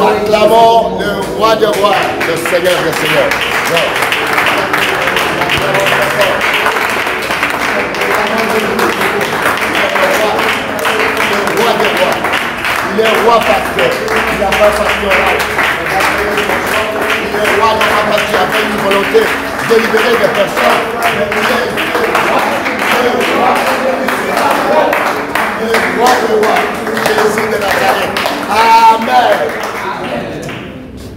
Acclamons le roi des rois, le Seigneur des seigneurs. Le roi des rois. Il est roi pasteur. Il n'a pas pastoral. Il est roi non pas parce qu'il a fait une volonté de libérer des personnes. Mais il est le roi des rois. Jésus de Nazareth. Amen.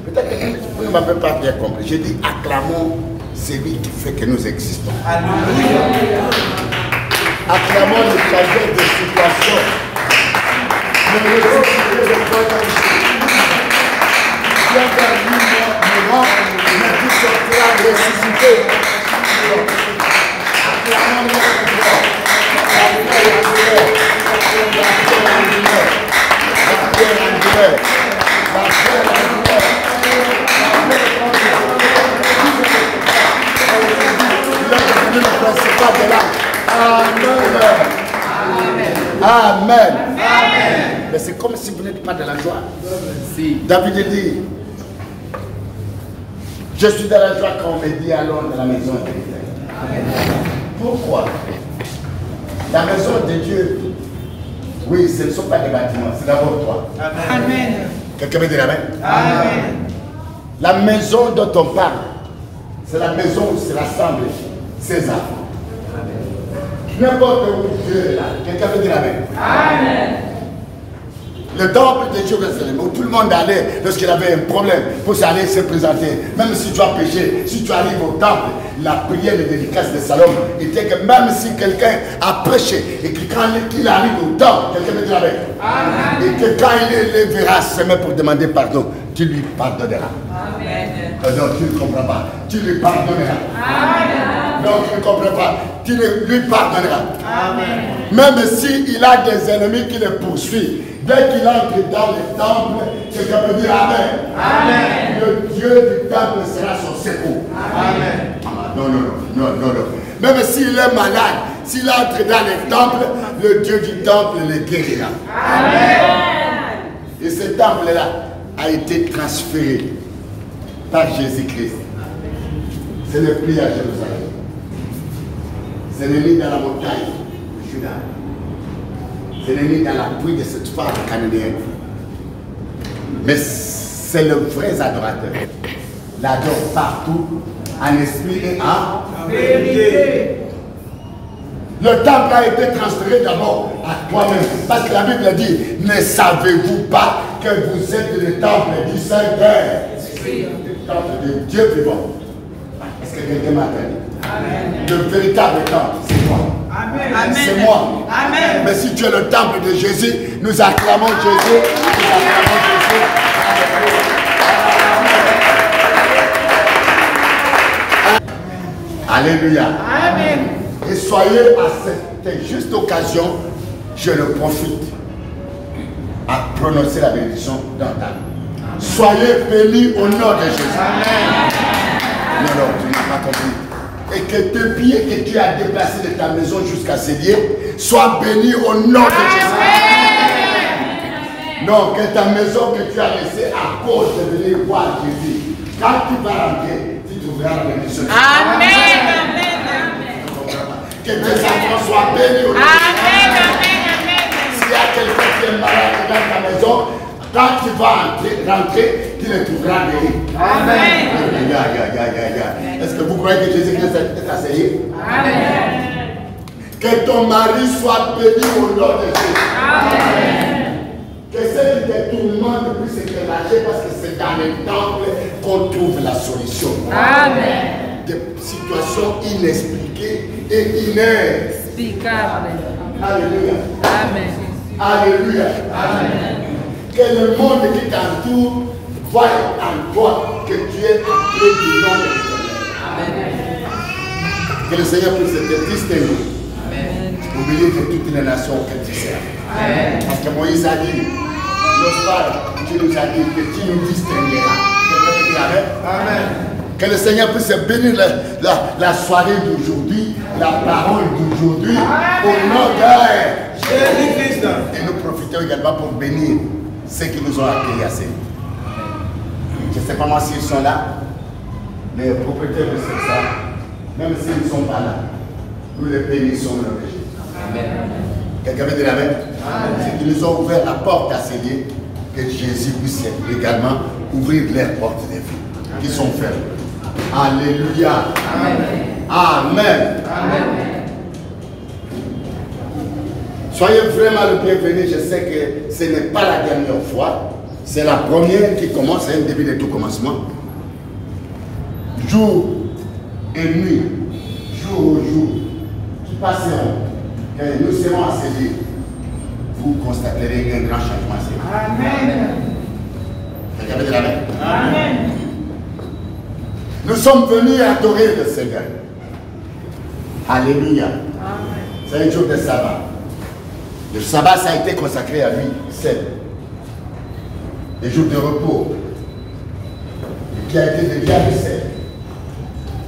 Peut-être que vous ne m'avez pas bien compris. J'ai dit acclamons celui qui fait que nous existons. Acclamons le changement de situation. Le ressuscité de Dieu. Dieu vers lui mourant, mais qui sortira ressuscité. Acclamons notre Dieu. Amen. Mais c'est comme si vous n'êtes pas dans la joie. David dit, je suis dans la joie quand on me dit allons dans la maison de l'Éternel. Pourquoi? La maison de Dieu, oui, ce ne sont pas des bâtiments, c'est d'abord toi. Amen. Quelqu'un me dit amen? Amen. La maison dont on parle, c'est la maison où se rassemblent ses enfants. N'importe où Dieu est là. Quelqu'un veut dire amen. Amen. Le temple de Dieu, où tout le monde allait lorsqu'il avait un problème pour aller se présenter. Même si tu as péché, si tu arrives au temple, la prière de dédicace de Salomon était que même si quelqu'un a péché et que quand il arrive au temple, quelqu'un veut dire amen. Amen. Et que quand il verra ses mains pour demander pardon, tu lui pardonneras. Amen. Non, tu ne comprends pas. Tu lui pardonneras. Amen. Non, tu ne comprends pas. Tu lui pardonneras. Amen. Même s'il a des ennemis qui le poursuivent, dès qu'il entre dans le temple, quelqu'un peut dire Amen. Amen. Le Dieu du temple sera son secours. Amen. Non. Même s'il est malade, s'il entre dans le temple, le Dieu du temple le guérira. Amen. Et ce temple-là a été transféré par Jésus-Christ. Ce n'est plus à Jérusalem. Ce n'est ni dans la montagne de Juda. Ce n'est ni dans l'appui de cette femme cananéenne. Mais c'est le vrai adorateur. L'adore partout, en esprit et en vérité. Le temple a été transféré d'abord à toi-même. Parce que la Bible dit, ne savez-vous pas que vous êtes le temple du Saint-Père? Le temple de Dieu vivant. Est-ce que quelqu'un m'a entendu? Le véritable temple, c'est moi. C'est moi. Amen. Mais si tu es le temple de Jésus, nous acclamons Jésus. Nous acclamons Jésus. Alléluia. Amen. Et soyez à cette juste occasion, je le profite à prononcer la bénédiction dans ta vie. Soyez bénis au nom de Jésus. Amen. Non, tu n'as pas compris. Et que tes pieds que tu as déplacés de ta maison jusqu'à ces lieux soient bénis au nom de Jésus. Amen. Non, que ta maison que tu as laissée à cause de venir voir Jésus, quand tu vas rentrer, tu trouveras la bénédiction. Amen. Que tes enfants soient bénis au nom de Jésus. S'il y a quelqu'un qui est malade dans ta maison, quand tu vas rentrer, tu le trouveras guéri. Amen. Est-ce que vous croyez que Jésus-Christ est assailli? Amen. Que ton mari soit béni au nom de Jésus. Amen. Que ceux qui te tourmentent puissent se relâcher parce que c'est dans le temple qu'on trouve la solution. Amen. Des situations inexpliquées et inexpliquées. inexplicable. Alléluia. Amen. Alléluia. Amen. Que le monde qui t'entoure voie en toi que tu es appelé du nom de l'Éternel. Que le Seigneur puisse te distinguer. Au milieu de toutes les nations que tu sers. Parce que Moïse a dit, notre Père, tu nous as dit que tu nous distingueras. Amen. Que le Seigneur puisse bénir la soirée d'aujourd'hui, la parole d'aujourd'hui, au nom de Jésus-Christ. Et nous profitons également pour bénir ceux qui nous ont accueillis à Séville. Je ne sais pas moi s'ils sont là, les propriétaires de ce ça, même s'ils ne sont pas là, nous les bénissons dans le Jésus. Amen. Quelqu'un veut dire Amen? C'est qu'ils nous ont ouvert la porte à ces lieux, que Jésus puisse également ouvrir les portes des vies qui sont fermées. Alléluia. Amen. Amen. Amen. Soyez vraiment le bienvenu. Je sais que ce n'est pas la dernière fois. C'est la première qui commence, c'est un début de tout commencement. Jour et nuit, jour au jour, qui passeront, et nous serons à ces lieux. Vous constaterez un grand changement. Amen. Quelqu'un veut dire Amen? Amen. Nous sommes venus adorer le Seigneur. Alléluia. C'est un jour de sabbat. Le sabbat, ça a été consacré à lui seul. Le jour de repos. Et qui a été dédié à lui seul.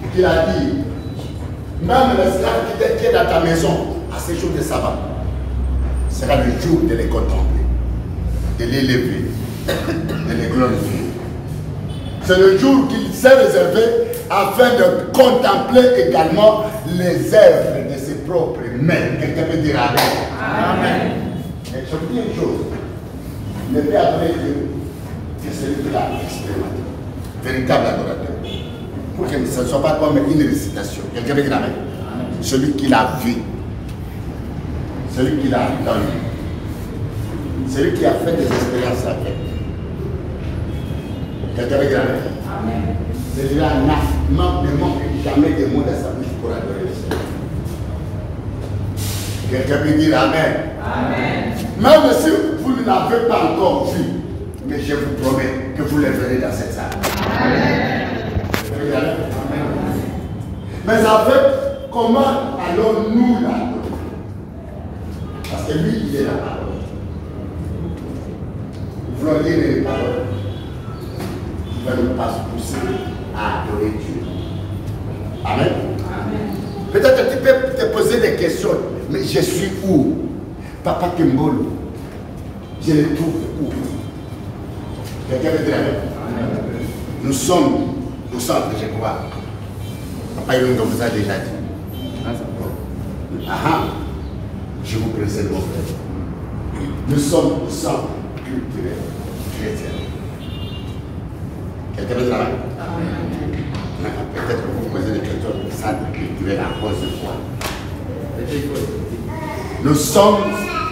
Et qu'il a dit, même l'esclave qui est dans ta maison, à ce jour de sabbat, sera le jour de les contempler, de l'élever, de les glorifier. C'est le jour qu'il s'est réservé afin de contempler également les œuvres de ses propres mains. Quelqu'un peut dire Amen. Amen. Mais je vous dis une chose. Ne peut adorer Dieu que celui qui l'a expérimenté. Véritable adorateur. Pour que ce ne soit pas comme une récitation. Quelqu'un peut dire Amen. Celui qui l'a vu. Celui qui l'a entendu. Celui qui a fait des expériences avec. Quelqu'un veut dire Amen. Celui-là ne manque jamais de mots dans sa bouche pour adorer le Seigneur. Quelqu'un peut dire Amen. Amen. Même si vous ne l'avez pas encore vu, mais je vous promets que vous le verrez dans cette salle. Amen. Mais en fait, comment allons-nous l'adorer? Parce que lui, il est la parole. Nous voulons lire les paroles qui vont nous pousser à adorer Dieu. Amen. Amen. Peut-être tu peux te poser des questions. Mais je suis où? Papa Kembolo. Je le trouve où? Quelqu'un veut dire Amen. Nous sommes au centre, je crois. Papa Yongo vous a déjà dit. Ah, je vous présente mon frère. Nous sommes au centre culturel chrétien. Quelqu'un veut dire Amen. Peut-être que vous vous posez des questions du centre culturel à cause de quoi? Nous sommes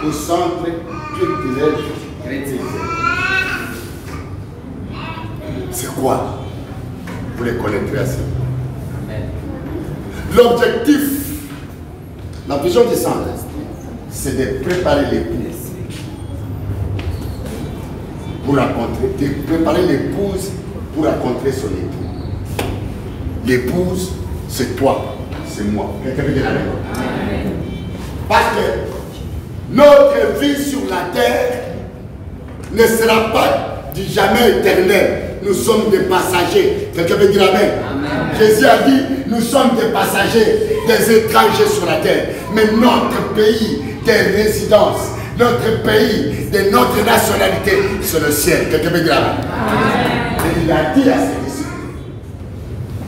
au centre culturel chrétien. C'est quoi? Vous les connaîtrez assez. L'objectif, la vision du centre, c'est de préparer l'époux pour rencontrer, de préparer l'épouse pour rencontrer son époux. L'épouse, c'est toi, c'est moi. Quelqu'un veut dire Amen. Parce que notre vie sur la terre ne sera pas du jamais éternel. Nous sommes des passagers. Quelqu'un veut dire Amen. Amen. Jésus a dit, nous sommes des passagers, des étrangers sur la terre. Mais notre pays de résidence, notre pays de notre nationalité, c'est le ciel. Quelqu'un veut dire Amen. Et il a dit à ses disciples,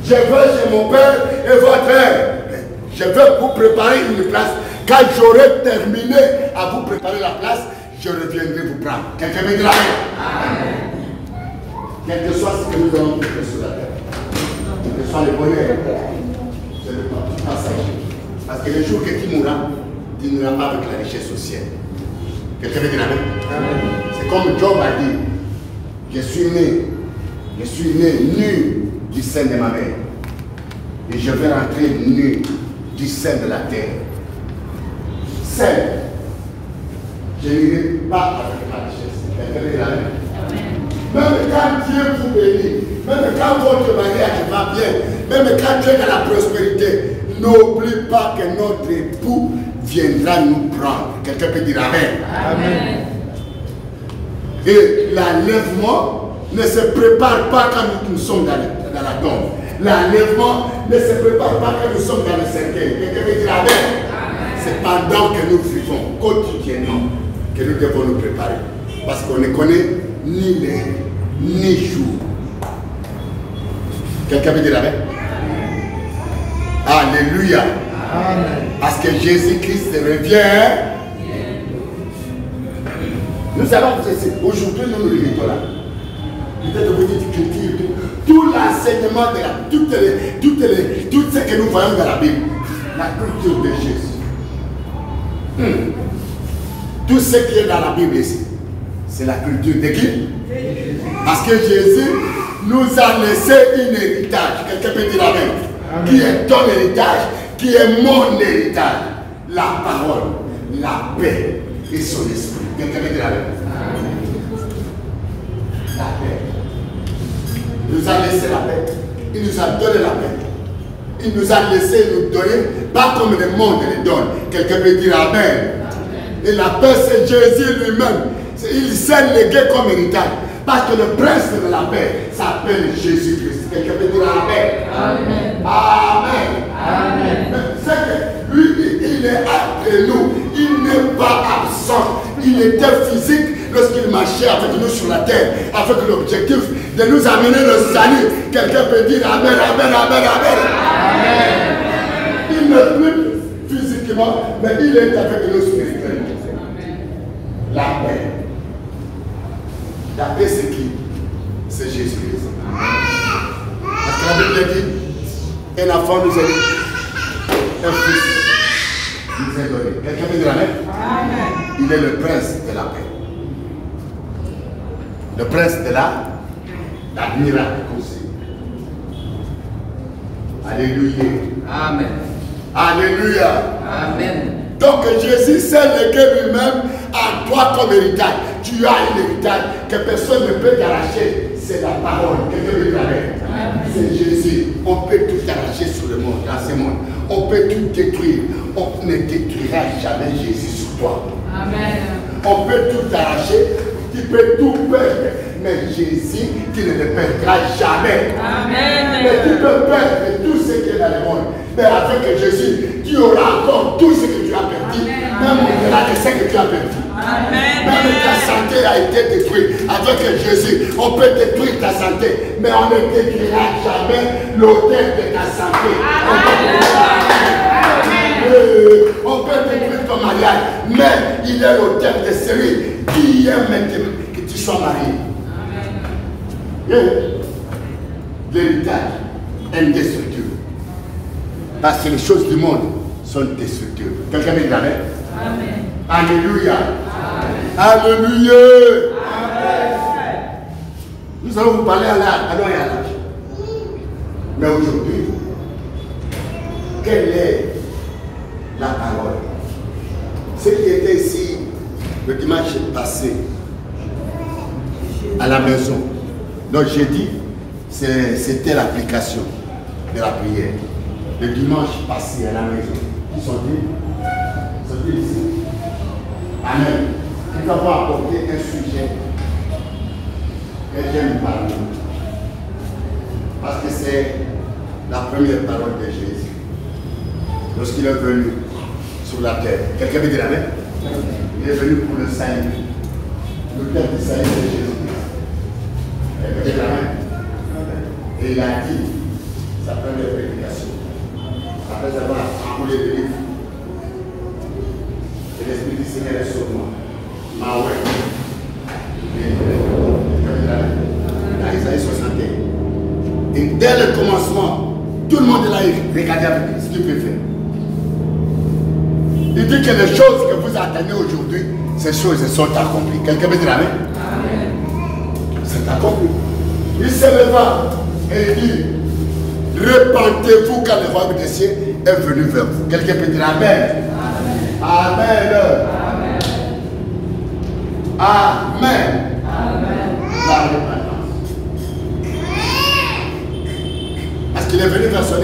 je vais chez mon Père et votre Père. Je vais vous préparer une place. Quand j'aurai terminé à vous préparer la place, je reviendrai vous prendre. Quelqu'un veut dire Amen. Quel que soit ce que nous allons vivre sur la terre, quel que soit le bonheur, c'est le passager. Parce que le jour que tu mourras, tu n'iras pas avec la richesse au ciel. Quelqu'un veut dire Amen. C'est comme Job a dit, je suis né nu du sein de ma mère. Et je vais rentrer nu du sein de la terre. seul. Je n'irai pas avec ma richesse. Quelqu'un dit amen. Même quand Dieu vous bénit, même quand votre mariage va bien, même quand tu es dans la prospérité, n'oublie pas que notre époux viendra nous prendre. Quelqu'un peut dire amen. Amen. Et l'enlèvement ne se prépare pas quand nous sommes dans la tombe. L'enlèvement ne se prépare pas quand nous sommes dans le cercueil. Quelqu'un peut dire amen. C'est pendant que nous vivons quotidiennement que nous devons nous préparer. Parce qu'on ne connaît ni l'heure, ni jour. Quelqu'un peut dire amen. Alléluia. Amen. Parce que Jésus-Christ revient. Nous allons vous essayer. Aujourd'hui, nous nous limitons là. Peut-être vous dites culture, tout l'enseignement de tout ce que nous voyons dans la Bible, la culture de Jésus. Tout ce qui est dans la Bible ici, c'est la culture de qui? Parce que Jésus nous a laissé un héritage. Quelqu'un peut dire amen. Qui est ton héritage, qui est mon héritage. La parole, la paix et son esprit. Quelqu'un peut dire amen. La paix. Il nous a laissé la paix. Il nous a donné la paix. Il nous a laissé nous donner, pas comme le monde les donne. Quelqu'un peut dire amen. Et la paix, c'est Jésus lui-même. Il s'est légué comme héritage. Parce que le prince de la paix s'appelle Jésus-Christ. Quelqu'un peut dire amen. Amen. Amen. Amen. C'est que lui, il est entre nous. Il n'est pas absent. Il était physique lorsqu'il marchait avec nous sur la terre, avec l'objectif de nous amener le salut. Quelqu'un peut dire amen, amen, amen, amen. Amen. Il n'est plus physiquement, mais il est avec nous spirituellement. La paix. La paix, c'est qui? C'est Jésus-Christ. Parce que la Bible dit, un enfant nous est donné, un fils nous est donné. Quelqu'un peut dire amen? Amen. Il est le prince de la paix. Le prince de la miracle aussi. Alléluia. Amen. Alléluia. Amen. Donc Jésus s'est légué lui-même à toi comme héritage. Tu as un héritage que personne ne peut t'arracher. C'est la parole. Quelqu'un veut dire c'est Jésus. On peut tout arracher sur le monde, dans ce monde. On peut tout détruire. On ne détruira jamais Jésus sur toi. Amen. On peut tout arracher. Tu peux tout perdre. Mais Jésus, tu ne le perdras jamais. Amen. Mais tu peux perdre tout ce qui est dans le monde. Mais avec Jésus, tu auras encore tout ce que tu as perdu. Amen. Même au-delà de ce que tu as perdu. Amen. Même ta santé a été détruite. Avec Jésus, on peut détruire ta santé. Mais on ne détruira jamais l'autel de ta santé. On peut détruire ton mariage. Mais il est l'autel de celui qui aime maintenant que tu sois marié. L'héritage est indestructible. Parce que les choses du monde sont destructives. Quelqu'un dit amen? Amen. Alléluia. Amen. Alléluia. Amen. Nous allons vous parler à l'âge. Mais aujourd'hui, quelle est la parole? Ce qui était ici le dimanche passé à la maison. Donc j'ai dit, c'était l'application de la prière. Le dimanche passé à la maison. Ils sont dit ici. Amen. Nous avons apporté un sujet que j'aime parler. Parce que c'est la première parole de Jésus. Lorsqu'il est venu sur la terre. Quelqu'un veut dire amen? Il est venu pour le salut. Le terme du salut de Jésus. Et il a dit sa première prédication. Après avoir enroulé le livre, et l'Esprit du Seigneur est sur moi. Ma ouais. Dans Isaïe 61. Et dès le commencement, tout le monde est là, il regardait avec ce qu'il peut faire. Il dit que les choses que vous attendez aujourd'hui, ces choses sont accomplies. Quelqu'un peut dire amen? C'est accompli. Il se leva et il dit, répentez-vous car le royaume des cieux est venu vers vous. Quelqu'un peut dire amen. Amen. Amen. La repentance. Parce qu'il est venu vers son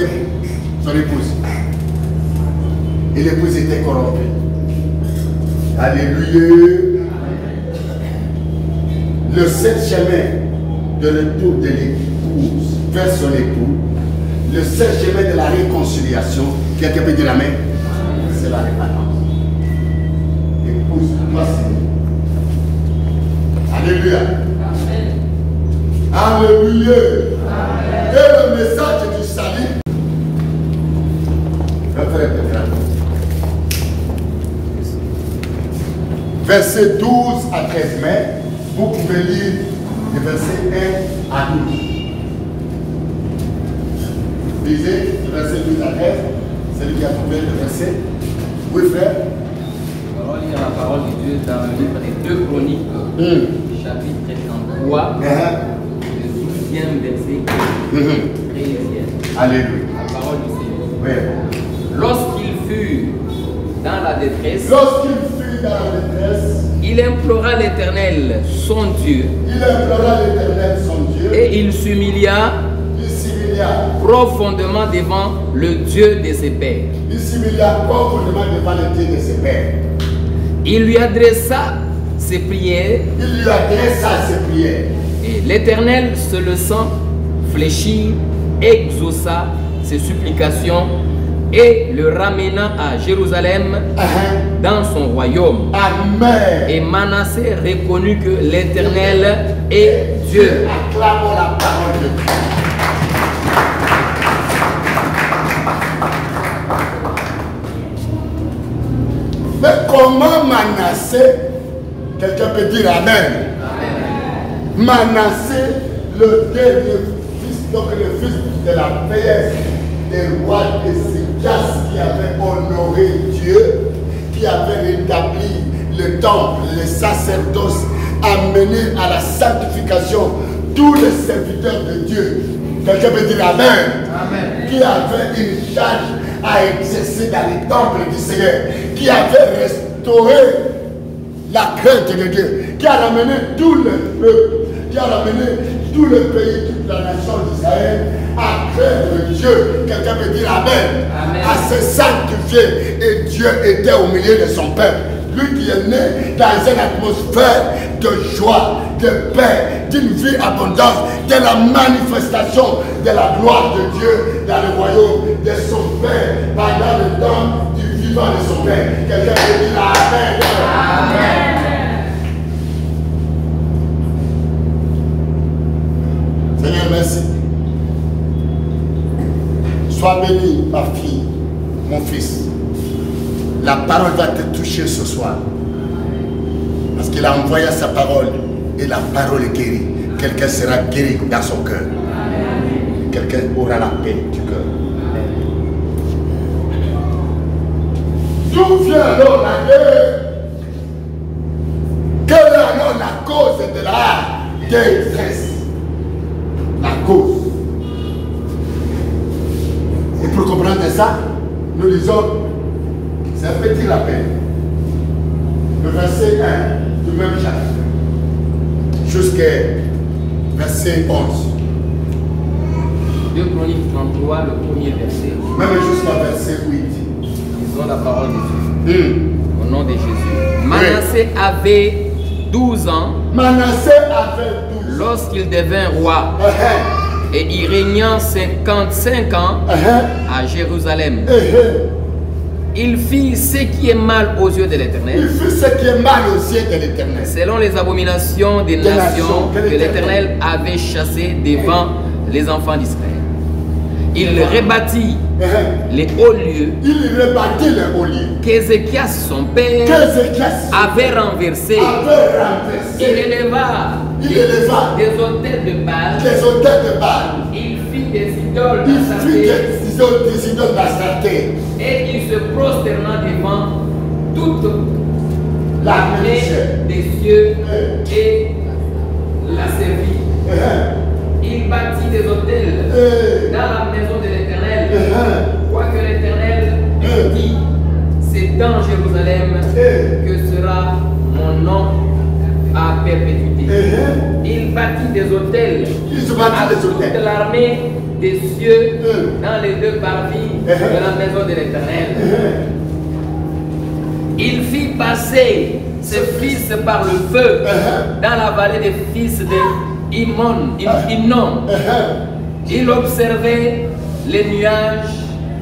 épouse. Et l'épouse était corrompue. Alléluia. Le seul chemin de retour de l'épouse vers son époux, le seul chemin de la réconciliation, quelqu'un peut dire la main, c'est la repentance. L'épouse doit s'aimer. Alléluia. Alléluia. Et le message du salut. Verset 12 à 13 mai, vous pouvez lire les versets 1 à 12. Lisez le verset 12 à 13, celui qui a trouvé le verset. Oui, frère. On va lire la parole de Dieu dans le livre des 2 Chroniques, chapitre 33, le 12e verset. Alléluia. La parole du Seigneur. Oui. Lorsqu'il fut dans la détresse, il implora l'Éternel, son Dieu. Et il s'humilia profondément devant le Dieu de ses pères. Il lui adressa ses prières. Et l'Éternel, se laissant fléchir, exauça ses supplications et le ramena à Jérusalem dans son royaume. Amen. Et Manassé reconnut que l'Éternel est Dieu. Acclamons la parole de Dieu. Mais comment Manassé, quelqu'un peut dire Amen. Manassé, le dernier fils, donc le fils de la paix des rois Ézéchias qui avait honoré Dieu, qui avait rétabli le temple, le sacerdoce, amené à la sanctification tous les serviteurs de Dieu. Quelqu'un peut dire Amen. Amen. Qui avait une charge à exercer dans les temples du Seigneur, qui avait restauré la crainte de Dieu, qui a ramené tout le peuple, qui a ramené tout le pays, toute la nation d'Israël à craindre Dieu. Quelqu'un peut dire Amen. Amen. À se sanctifier. Et Dieu était au milieu de son peuple. Lui qui est né dans une atmosphère de joie, de paix, d'une vie abondante, de la manifestation de la gloire de Dieu dans le royaume de son Père, pendant le temps du vivant de son Père. Quelqu'un peut dire Amen. Amen. Seigneur, merci. Sois béni, ma fille, mon fils. La parole va te toucher ce soir. Parce qu'il a envoyé sa parole et la parole est guérie. Quelqu'un sera guéri dans son cœur. Quelqu'un aura la paix du cœur. D'où vient alors la guerre? Quelle est alors la cause de la détresse? La cause. Et pour comprendre ça, nous lisons, c'est un petit rappel. Le verset 1 du même chapitre jusqu'à verset 11. 2 Chroniques 33, le premier verset. Même jusqu'à verset 8. Disons la parole de Dieu. Au nom de Jésus. Manassé avait 12 ans. Manassé avait 12 ans. Lorsqu'il devint roi. Et il régna 55 ans à Jérusalem. Il fit ce qui est mal aux yeux de l'Éternel. Il fit ce qui est mal aux yeux de l'Éternel. Selon les abominations des nations que l'Éternel avait chassées devant les enfants d'Israël. Il rebâtit les hauts lieux. Il rebâtit les hauts lieux. Qu'Ézéchias, son père, avait renversé. Il éleva des hôtels de Baal. Il fit des idoles d'Astarté. Et il se prosterna devant toute l'armée des cieux et la servit. Il bâtit des hôtels dans la maison de l'Éternel. Quoique l'Éternel dit, c'est c'est dans Jérusalem que sera mon nom à perpétuité. Il bâtit des hôtels à toute l'armée des cieux dans les deux parties de la maison de l'Éternel. Il fit passer ses fils par le feu dans la vallée des fils de Hinnom. Il observait les nuages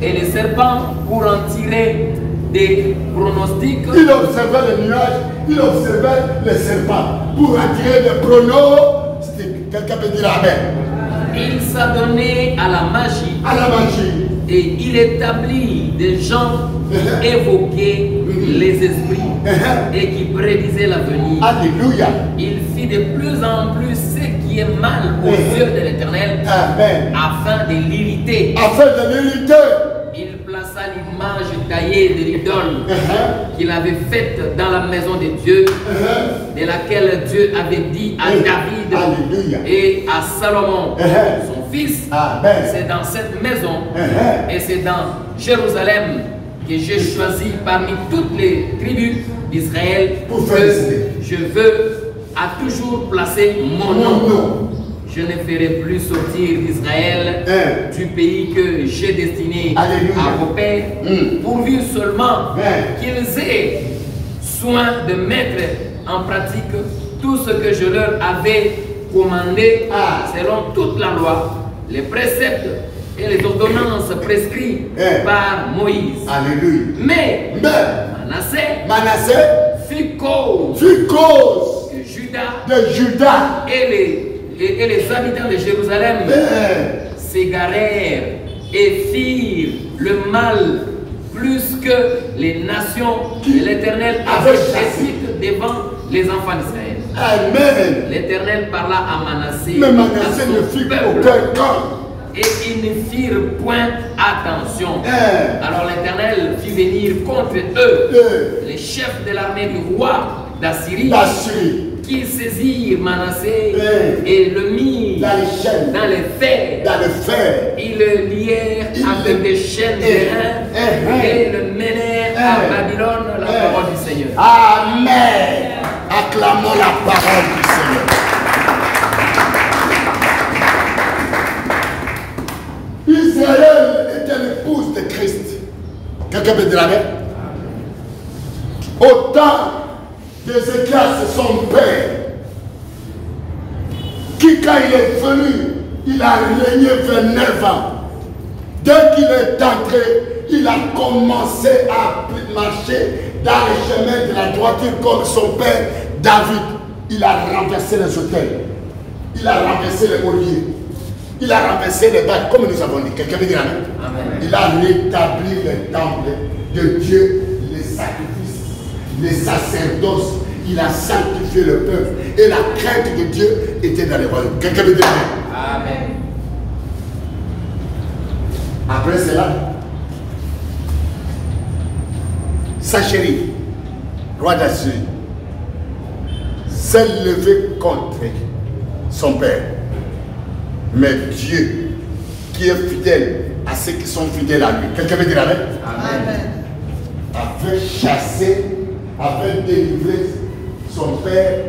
et les serpents pour en tirer des pronostics. Il observait les nuages, il observait les serpents pour en tirer des pronostics. Quelqu'un peut dire Amen. Il s'adonnait à la magie. À la magie. Et il établit des gens qui évoquaient les esprits et qui prédisaient l'avenir. Alléluia. Il fit de plus en plus ce qui est mal aux yeux de l'Éternel, afin de l'irriter. Afin de l'irriter. Il plaça l'image taillée de l'idole qu'il avait faite dans la maison de Dieu, de laquelle Dieu avait dit à David et à Salomon, son fils. C'est dans cette maison et c'est dans Jérusalem que j'ai choisi parmi toutes les tribus d'Israël que je veux à toujours placer mon nom. Je ne ferai plus sortir d'Israël du pays que j'ai destiné à vos pères, pourvu seulement qu'ils aient soin de mettre en pratique tout ce que je leur avais commandé selon toute la loi, les préceptes et les ordonnances prescrites par Moïse. Alléluia. Mais Manassé fit cause de Juda et les habitants de Jérusalem s'égarèrent et firent le mal plus que les nations que l'Éternel avait chassées devant les enfants d'Israël. Amen. L'Éternel parla à Manassé. Mais Manassé ne fit aucun camp. Et ils ne firent point attention. Alors l'Éternel fit venir contre eux les chefs de l'armée du roi d'Assyrie, qui saisirent Manassé et le mirent dans les fers. Ils le lièrent avec des chaînes d'airain et le menèrent à Babylone, la parole du Seigneur. Amen. Acclamons la parole du Seigneur. Israël était l'épouse de Christ. Quelqu'un peut dire Amen? Au temps d'Ézéchias, son père, qui quand il est venu, il a régné 29 ans. Dès qu'il est entré, il a commencé à marcher dans les chemins de la droiture comme son père David. Il a renversé les autels, il a renversé les oliviers, il a renversé les bacs, comme nous avons dit. Quelqu'un veut dire Amen? Il a rétabli le temple de Dieu, les sacrifices, les sacerdoces. Il a sanctifié le peuple. Et la crainte de Dieu était dans les royaumes. Quelqu'un veut dire Amen? Après cela, Sacheri, roi d'Assyrie, s'est levé contre son père. Mais Dieu, qui est fidèle à ceux qui sont fidèles à lui, quelqu'un veut dire Amen? Avait chassé, avait délivré son père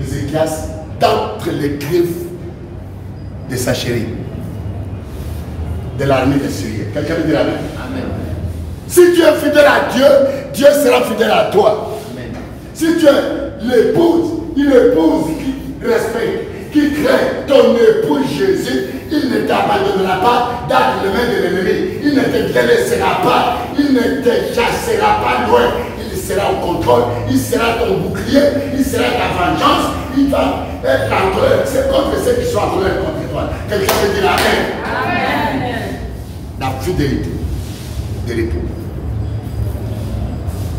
Ézéchias d'entre les griffes de Sacheri, de l'armée de Syrie. Quelqu'un veut dire Amen? Si tu es fidèle à Dieu, Dieu sera fidèle à toi. Si tu es l'épouse, une épouse qui respecte, qui craint ton époux Jésus, il ne t'abandonnera pas dans les mains de l'ennemi. Il ne te délaissera pas, il ne te chassera pas loin. Il sera au contrôle, il sera ton bouclier, il sera ta vengeance, il va être en colère. C'est contre ceux qui sont en colère contre toi. Quelqu'un peut dire Amen? La fidélité de l'époux.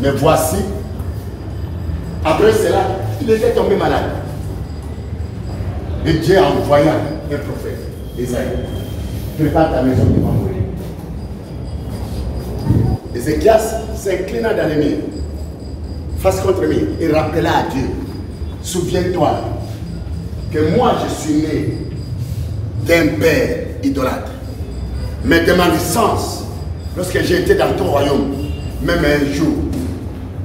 Mais voici, après cela, il était tombé malade. Et Dieu a envoyé un prophète, Isaïe. Prépare ta maison devant mourir. Ézéchias s'inclina dans les murs, face contre mur, et rappela à Dieu: souviens-toi que moi je suis né d'un père idolâtre. Mais de ma naissance, lorsque j'ai été dans ton royaume, même un jour,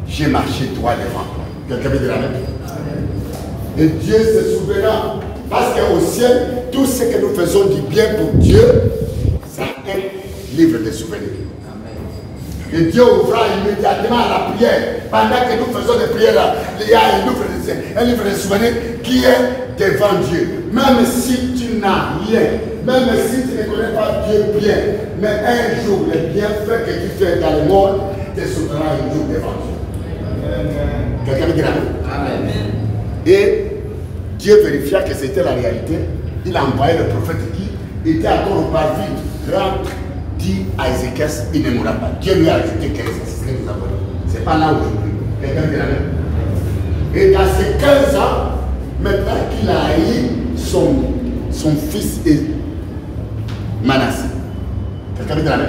j'ai marché droit devant toi. Quelqu'un peut dire amen? Et Dieu se souverain. Parce qu'au ciel, tout ce que nous faisons du bien pour Dieu, ça est un livre de souvenirs. Et Dieu ouvra immédiatement à la prière. Pendant que nous faisons des prières, il y a un livre de souvenirs qui est devant Dieu. Même si tu n'as rien, même si tu ne connais pas Dieu bien, mais un jour, les bienfaits que tu fais dans le monde te sauveront un jour devant Dieu. Quelqu'un me dit amen? Et Dieu vérifia que c'était la réalité. Il a envoyé le prophète qui était encore au parvis. Rentre, dit à Ézéchiel, il ne mourra pas. Dieu lui a ajouté 15 ans. C'est ce que nous avons dit. Ce n'est pas là aujourd'hui. Quelqu'un dit amen? Et dans ces 15 ans, maintenant qu'il a eu son fils Manassé. Quelqu'un dit amen?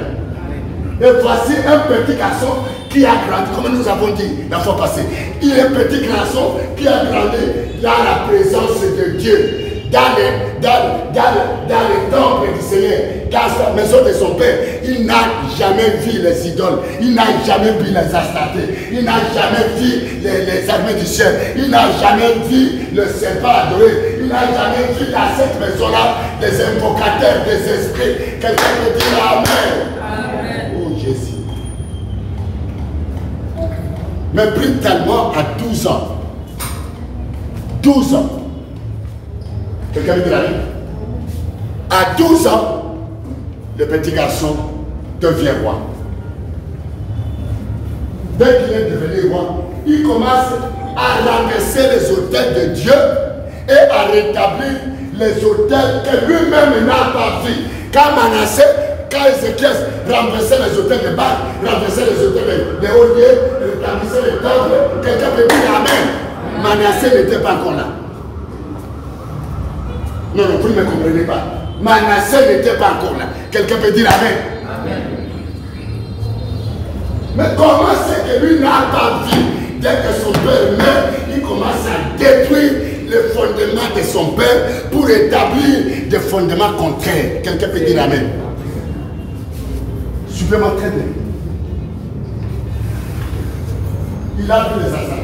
Et voici un petit garçon qui a grandi, comme nous avons dit la fois passée. Il est un petit garçon qui a grandi dans la présence de Dieu, dans le temple du Seigneur, dans la maison de son père. Il n'a jamais vu les idoles, il n'a jamais vu les astatés, il n'a jamais vu les armées du ciel, il n'a jamais vu le serpent adoré, il n'a jamais vu dans cette maison-là les invocateurs des esprits. Quelqu'un peut dire amen. Oh Jésus. Mais brutalement à 12 ans. 12 ans. Quelqu'un me dit la vie? À 12 ans, le petit garçon devient roi. Dès qu'il est devenu roi, il commence à renverser les autels de Dieu et à rétablir les autels que lui-même n'a pas vus. Quand Manassé, quand Ézéchiel renversait les autels de Baal, renversait les autels de haut lieu, rétablissait les temples, quelqu'un peut dire amen. Manassé n'était pas encore là. Non, vous ne me comprenez pas. Manassé n'était pas encore là. Quelqu'un peut dire amen. Amen. Mais comment c'est que lui n'a pas vu? Dès que son père meurt, il commence à détruire le fondement de son père pour établir des fondements contraires. Quelqu'un peut dire amen. Suivez-moi très bien. Il a vu les assassins.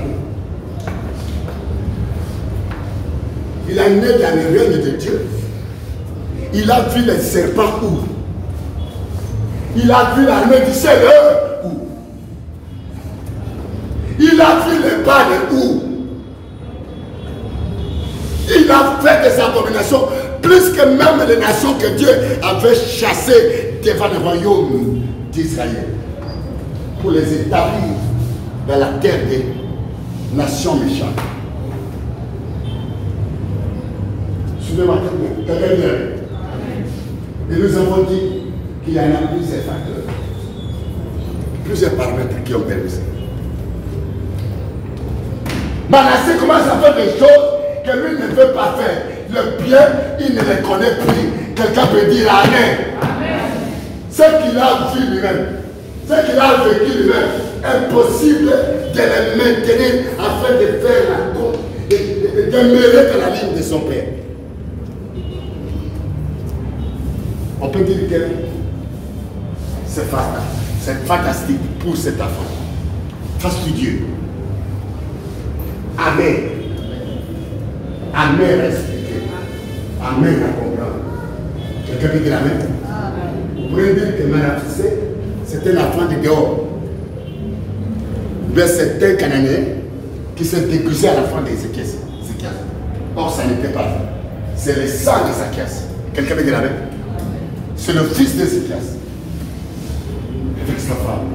Il a né dans le règne de Dieu. Il a vu les serpents où? Il a vu l'armée du ciel où? Il a vu les balles où? Il a fait des abominations plus que même les nations que Dieu avait chassées devant le royaume d'Israël pour les établir dans la terre des nations méchantes. Suivez-moi très bien. Et nous avons dit qu'il y en a plusieurs facteurs, plusieurs paramètres qui ont permis ça. Manassé commence à faire des choses que lui ne veut pas faire. Le bien, il ne les connaît plus. Quelqu'un peut dire amen. Ce qu'il a vu lui-même, ce qu'il a vécu lui-même, impossible de le maintenir afin de faire la compte, de demeurer dans la ligne de son père. On peut dire que c'est fantastique pour cet enfant. Fastidieux. Amen. Amen à expliquer. Amen à comprendre. Quelqu'un peut dire amen? Vous pouvez dire que Manassé, c'était l'enfant de dehors. Mais c'était un Cananéen qui s'est déguisé à l'enfant d'Ézéchiel. Or, ça n'était pas vrai. C'est le sang d'Ézéchiel. Quelqu'un peut dire amen? C'est le fils d'Ézéchiel. Avec sa femme.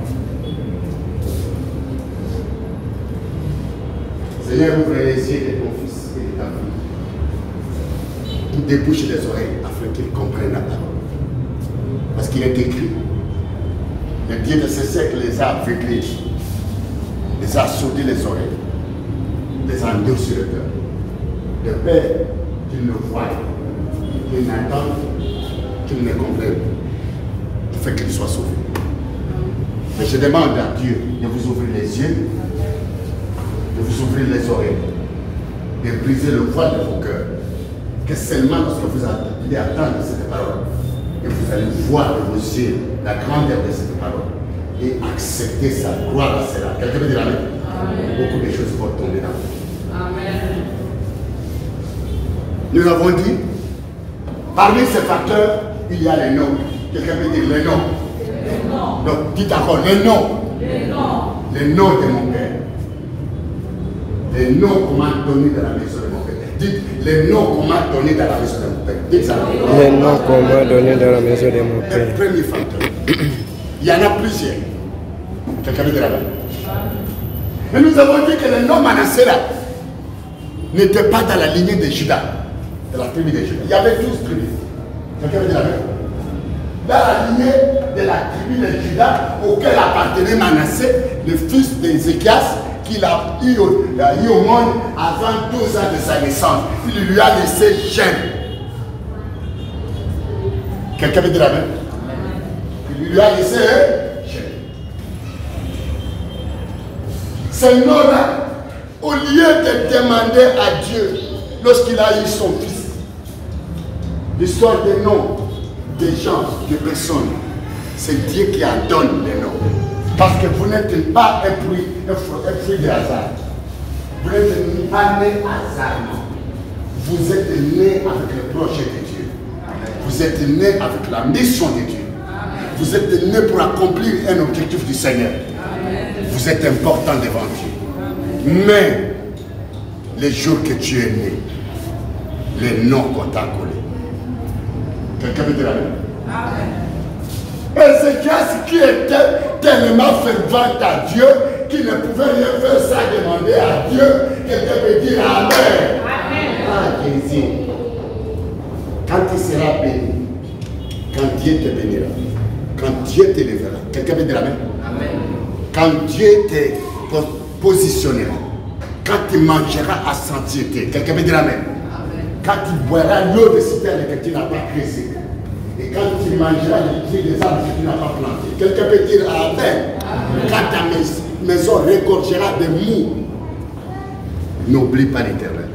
Seigneur, ouvre les yeux de ton fils et de ta fille. Pour déboucher les oreilles afin qu'ils comprennent la parole. Parce qu'il est écrit. Le Dieu de ce siècle les a aveuglés, les a sourdis les oreilles, les a endurcis le cœur. De peur qu'ils ne voient, qu'ils n'entendent, qu'ils ne comprennent, afin qu'ils soient sauvés. Mais je demande à Dieu de vous ouvrir les yeux, de vous ouvrir les oreilles, de briser le voile de vos cœurs. Que seulement lorsque vous allez attendre cette parole, et vous allez voir de vos yeux la grandeur de cette parole. et accepter sa gloire à cela. Quelqu'un peut dire amen? Beaucoup de choses vont tomber dans vous. Amen. Nous avons dit, parmi ces facteurs, il y a les noms. Quelqu'un peut dire les noms. Les noms. Donc, dites encore les noms. Les noms. Les noms de mon Père. Les noms qu'on m'a donnés dans la maison de mon Père. Dites les noms qu'on m'a donnés dans la maison de mon Père. Dites ça. Les noms qu'on m'a donnés dans la maison de mon Père. Le premier facteur. Il y en a plusieurs. Quelqu'un veut dire là-bas. Mais nous avons dit que le nom Manassé là n'était pas dans la lignée de Judas, de la tribu de Judas. Il y avait 12 tribus. Quelqu'un veut dire là-bas. Dans la lignée de la tribu de Judas auquel appartenait Manassé, le fils d'Ézéchias, qu'il a eu au monde avant 12 ans de sa naissance. Il lui a laissé jeune. Quelqu'un veut dire la même? Il lui a laissé jeune. Ce nom-là, au lieu de demander à Dieu, lorsqu'il a eu son fils, l'histoire des noms, des gens, des personnes, c'est Dieu qui en donne les noms. Parce que vous n'êtes pas un fruit de hasard. Vous n'êtes pas né hasardement. Vous êtes né avec le projet de Dieu. Vous êtes né avec la mission de Dieu. Vous êtes né pour accomplir un objectif du Seigneur. Vous êtes important devant Dieu. Mais les jours que tu es né, les noms qu'on t'a collés. Quelqu'un veut dire la même? Ézéchias qui était tellement fervent à Dieu qu'il ne pouvait rien faire sans demander à Dieu. Quelqu'un peut dire Amen. Ah Jésus, quand tu seras béni, quand Dieu te bénira, quand Dieu te lèvera, quelqu'un peut dire Amen. Quand Dieu te positionnera, quand tu mangeras à satiété, quelqu'un peut dire Amen. Quand tu boiras l'eau de citerne que tu n'as pas creusée. Et quand tu mangeras les fruits des arbres que tu n'as pas plantés, quelqu'un peut dire Amen. Quand ta maison regorgera de mou, n'oublie pas l'Éternel.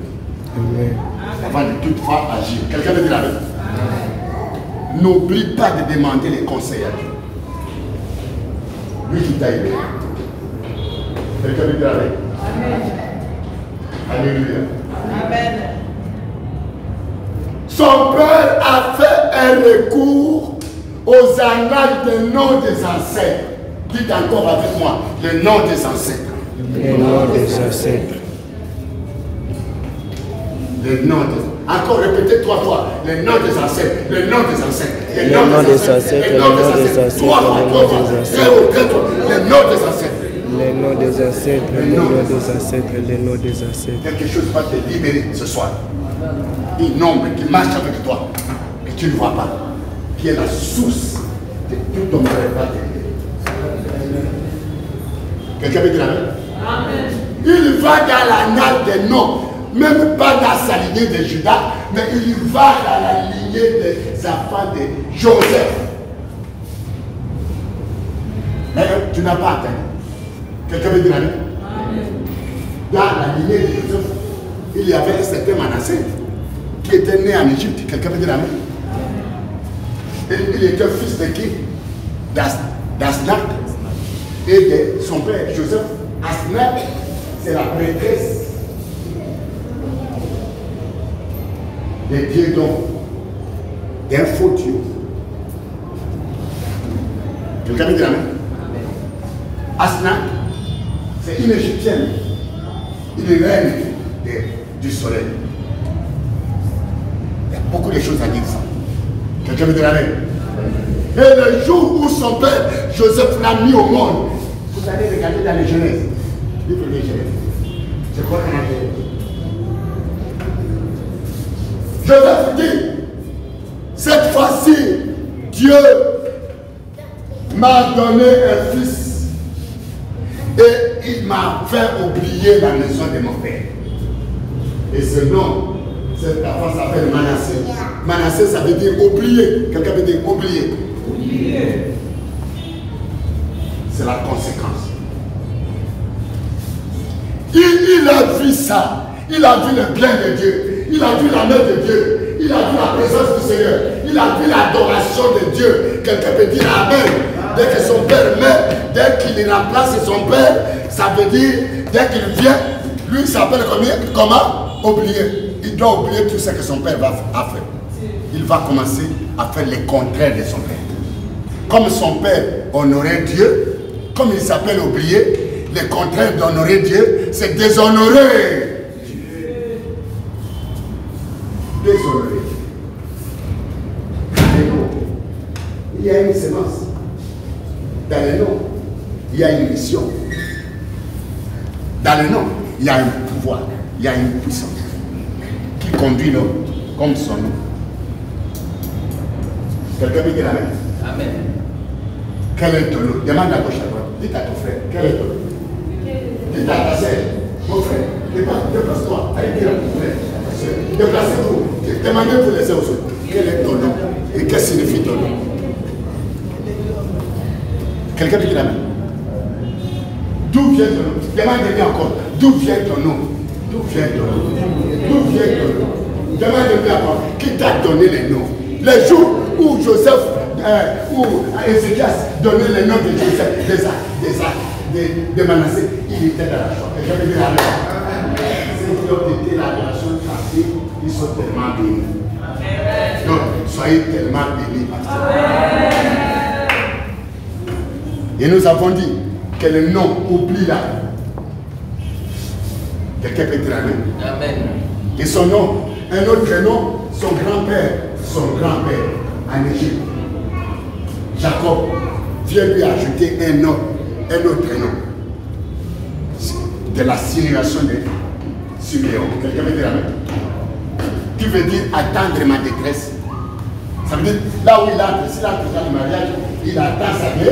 Avant de toutefois agir. Quelqu'un peut dire Amen. N'oublie pas de demander les conseils à Dieu. Lui qui t'a aidé. Quelqu'un peut dire Amen. Alléluia. Amen. Son père a fait un recours aux annales des noms des ancêtres. Dites encore avec moi, le nom des ancêtres. Le nom des ancêtres. Le nom des... Encore répétez 3 fois. Le nom des ancêtres. Le nom des ancêtres. Le nom des ancêtres. Le nom des ancêtres. 3 fois. Le nom des ancêtres. Les noms des ancêtres, les noms des ancêtres, les noms des ancêtres. Quelque chose va te libérer ce soir. Une ombre qui marche avec toi, que tu ne vois pas, qui est la source de tout ton malheur. Quelqu'un peut dire Amen? Il va dans l'annale des noms, même pas dans sa lignée de Judas, mais il va dans la lignée des enfants de Joseph. Mais tu n'as pas atteint. Quelqu'un veut dire Amen? Dans la lignée de Joseph, il y avait un certain Manassé qui était né en Égypte. Quelqu'un veut dire Amen? Il était fils de qui? d'Asnath et de son père Joseph. Asnath, c'est la prêtresse de Dieu, donc d'un faux Dieu. Quelqu'un veut dire Amen? Asnath, c'est une Égyptienne, une reine du soleil. Il y a beaucoup de choses à dire ça. Quelqu'un veut dire Amen? Et le jour où son père Joseph l'a mis au monde, vous allez regarder dans les Genèses, livre des Genèses. Je crois qu'on a dit. Joseph dit, cette fois-ci, Dieu m'a donné un fils et il m'a fait oublier la maison de mon père. Et ce nom, cette affaire s'appelle Manassé. Manassé, ça veut dire oublier. Quelqu'un veut dire oublier. Oublier. C'est la conséquence. Il a vu ça. Il a vu le bien de Dieu. Il a vu la main de Dieu. Il a vu la présence du Seigneur. Il a vu l'adoration de Dieu. Quelqu'un peut dire Amen. Dès que son père meurt, dès qu'il remplace son père, ça veut dire, dès qu'il vient, lui il s'appelle comment? Oublier. Il doit oublier tout ce que son père a fait. Il va commencer à faire le contraire de son père. Comme son père honorait Dieu, comme il s'appelle oublier, le contraire d'honorer Dieu, c'est déshonorer Dieu. Déshonorer Dieu. Il y a une sémence. Dans le nom, il y a une mission. Dans le nom, il y a un pouvoir, il y a une puissance qui conduit l'homme comme son nom. Quelqu'un peut dire amen. Amen. Quel est ton nom? Demande à gauche à droite. Dites à ton frère, quel est ton nom? Dites à ta sœur, mon frère, déplace-toi. Allez dire à ton frère, déplacez-vous. Demandez pour les autres. Quel est ton nom? Et qu'est-ce que signifie ton nom? Quelqu'un peut dire amen. D'où vient ton nom? Demande-lui encore. D'où vient ton nom? D'où vient ton nom? D'où vient ton nom? Demande-lui encore. Qui t'a donné les noms? Les jours où Joseph ou Ézéchias donnait les noms de Joseph, de Manassé, il était dans la joie. Quelqu'un peut dire amen. Ceux qui ont été la relation passée, ils sont tellement bénis. Donc, soyez tellement bénis. Et nous avons dit que le nom, oublie là. Quelqu'un peut dire amen. Amen. Et son nom, un autre nom, son grand-père en Égypte. Jacob vient lui ajouter un autre nom. De la simulation de Siméon. Quelqu'un veut dire amen. Qui veut dire attendre ma détresse. Ça veut dire là où il entre, s'il entre dans le mariage, il attend sa vie.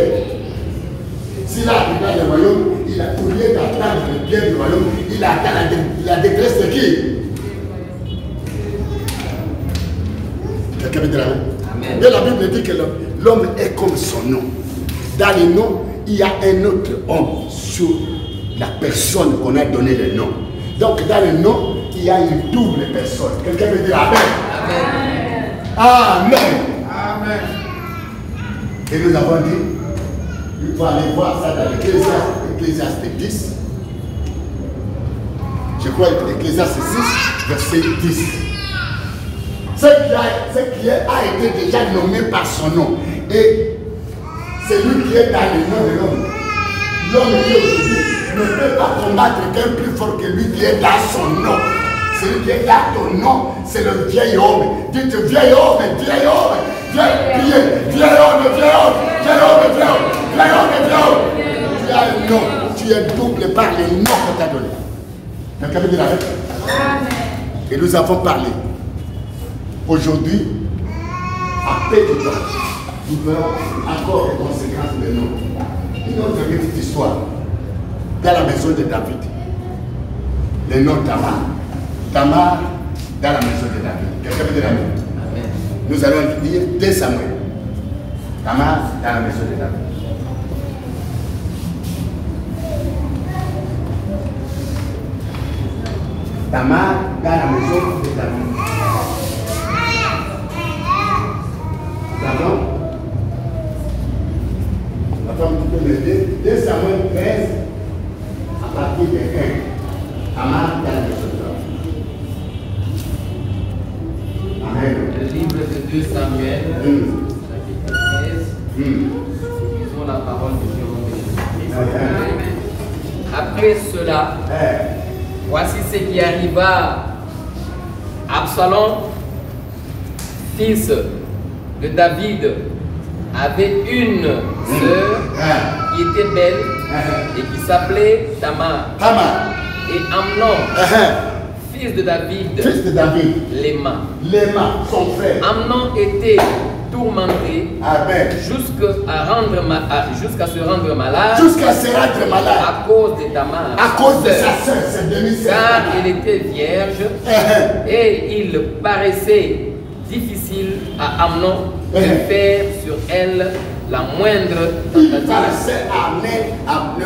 S'il arrive dans le royaume, il a au lieu d'attendre le bien du royaume, il attend la détresse de qui? Quelqu'un veut dire amen. Et la Bible dit que l'homme est comme son nom. Dans le nom, il y a un autre homme sur la personne qu'on a donné le nom. Donc dans le nom, il y a une double personne. Quelqu'un veut dire amen. Amen. Amen. Et nous avons dit, il faut aller voir ça dans l'Ecclésiaste 10. Je crois que l'Ecclésiaste 6, verset 10. Ce qui a été déjà nommé par son nom. Et celui qui est dans le nom de l'homme. L'homme qui aujourd'hui ne peut pas combattre quelqu'un plus fort que lui qui est dans son nom. Celui qui est dans ton nom, c'est le vieil homme. Dites vieil homme, vieil homme. Vieil homme. Tu as un nom, tu es double par les noms qu'on t'a donné. Quelqu'un veut dire la vérité? Et nous avons parlé. Aujourd'hui, après tout temps, nous verrons encore les conséquences de noms. Une autre petite histoire. Dans la maison de David, le nom Tamar. Tamar dans la maison de David. Quelqu'un veut dire amen? Nous allons lire 2 Samuel. Tamar dans la maison de David. Tamar dans la maison de David. D'accord? Attends, tu peux m'aider. 2 Samuel 13, à partir de 1. Tamar dans la maison de David. Amen. Le livre de 2 Samuel, chapitre 13. Lisons la parole de Dieu. Après cela, voici ce qui arriva. Absalom, fils de David, avait une sœur qui était belle et qui s'appelait Tamar. Et Amnon, fils de David, l'aima. Son frère. Amnon était tourmenté jusqu'à se rendre malade. À cause de Tamar. À cause de sa sœur, cette demi-sœur. Car elle était vierge et il paraissait difficile à Amnon de faire sur elle la moindre tentative. Il paraissait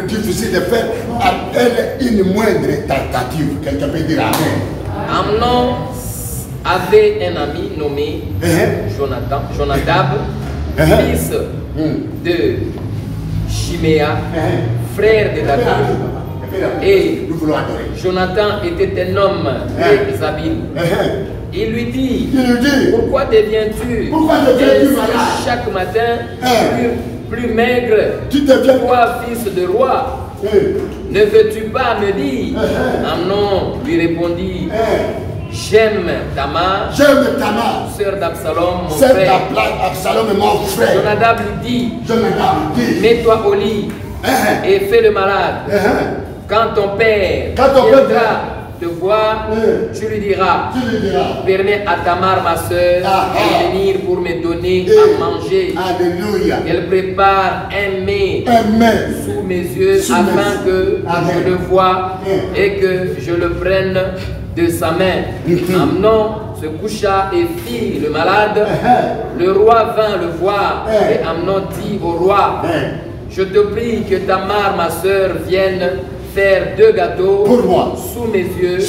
difficile de faire à elle une moindre tentative. Quelqu'un peut dire amen. Amnon avait un ami nommé Jonadab, fils de Chiméa, frère de David. Et nous voulons adorer. Jonathan était un homme très habile. Il lui dit, pourquoi deviens-tu chaque matin plus maigre, toi fils de roi? Ne veux-tu pas me dire? Amnon lui répondit, j'aime Tamar, sœur d'Absalom, mon frère. Jonadab lui dit, mets-toi au lit et fais le malade. Quand ton père viendra te voir, tu lui diras, permets à Tamar, ma sœur, de venir pour me donner à manger. Elle prépare un mets sous mes yeux afin que je le voie et que je le prenne de sa main. Amnon se coucha et fit le malade. Le roi vint le voir et Amnon dit au roi, je te prie que Tamar, ma sœur, vienne faire 2 gâteaux pour moi, sous mes yeux,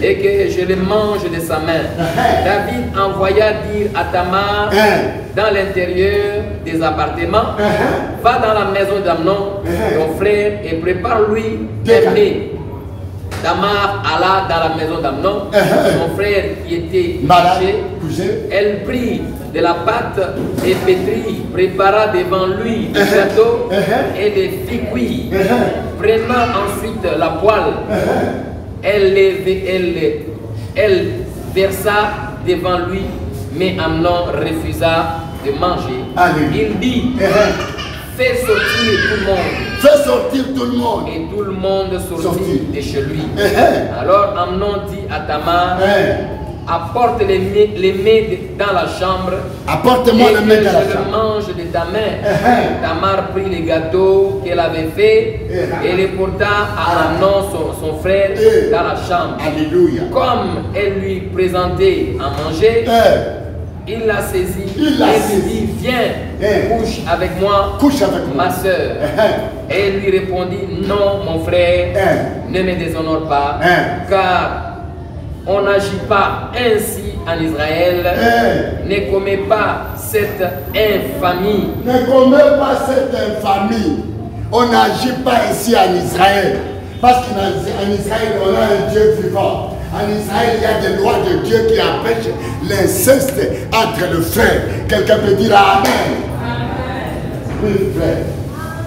et que je les mange de sa main. David envoya dire à Tamar dans l'intérieur des appartements, va dans la maison d'Amnon, ton frère, et prépare-lui un mets. Tamar alla dans la maison d'Amnon, son frère qui était couché. Elle prit de la pâte et pétrit, prépara devant lui du gâteau et les fit cuire. Prenant ensuite la poêle, elle versa devant lui, mais Amnon refusa de manger. Il dit, fais sortir tout le monde. Fais sortir tout le monde. Et tout le monde sortit de chez lui. Alors Amnon dit à Tamar, apporte les mets dans la chambre. Apporte-moi les mets dans la chambre. Je le mange de ta main. Tamar prit les gâteaux qu'elle avait fait et les porta à Amnon, son frère, dans la chambre. Alléluia. Comme elle lui présentait à manger, il la saisit et lui dit, viens, couche avec moi, ma soeur. Et elle lui répondit, non mon frère, ne me déshonore pas, car on n'agit pas ainsi en Israël. Ne commets pas cette infamie. Ne commets pas cette infamie. On n'agit pas ici en Israël. Parce qu'en Israël, on a un Dieu vivant. En Israël, il y a des lois de Dieu qui empêchent l'inceste entre le frère. Quelqu'un peut dire Amen. Oui, frère.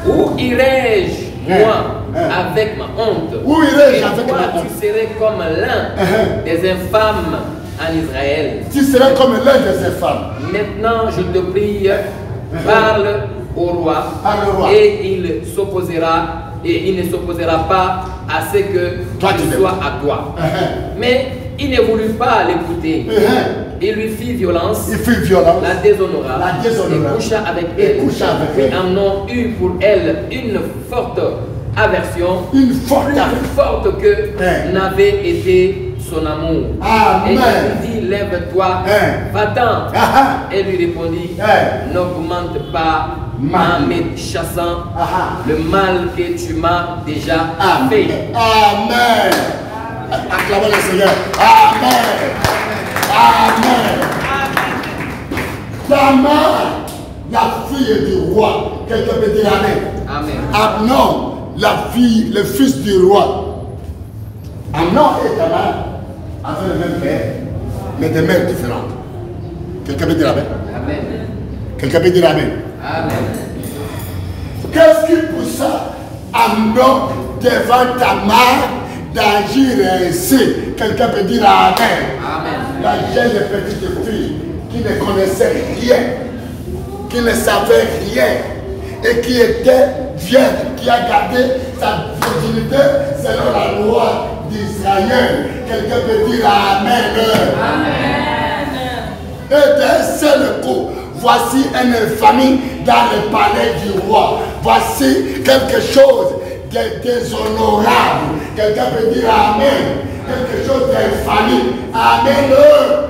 Où irai-je, moi, avec ma honte? Où irai-je avec toi, ma honte? Tu serais comme l'un des infâmes en Israël. Tu serais comme l'un des infâmes. Maintenant, je te prie, parle au roi, et il s'opposera. Et il ne s'opposera pas à ce que tu sois à toi. Mais il ne voulut pas l'écouter. Il lui fit violence, la déshonora, et coucha avec elle. Puis Amnon eut pour elle une forte aversion, plus forte que n'avait été son amour. Et il lui dit, lève-toi, va-t'en. Elle lui répondit, n'augmente pas en me chassant le mal que tu m'as déjà fait. Amen. Acclamons le Seigneur. Amen. Amen. Tamar, la fille du roi. Quelqu'un peut dire Amen. Amen. Amnon, la fille, le fils du roi. Amnon et Tamar avaient le même père, mais des mères différentes. Quelqu'un peut dire Amen. Amen. Quelqu'un peut dire Amen. Amen. Qu'est-ce qui poussa Amnon devant Tamar d'agir ainsi? Quelqu'un peut dire Amen. Amen. La jeune petite fille qui ne connaissait rien, qui ne savait rien et qui était vierge, qui a gardé sa virginité selon la loi d'Israël. Quelqu'un peut dire Amen. Amen. Et d'un seul coup, voici une infamie dans le palais du roi. Voici quelque chose de déshonorable. Quelqu'un peut dire Amen. Quelque chose d'infamie. Amen.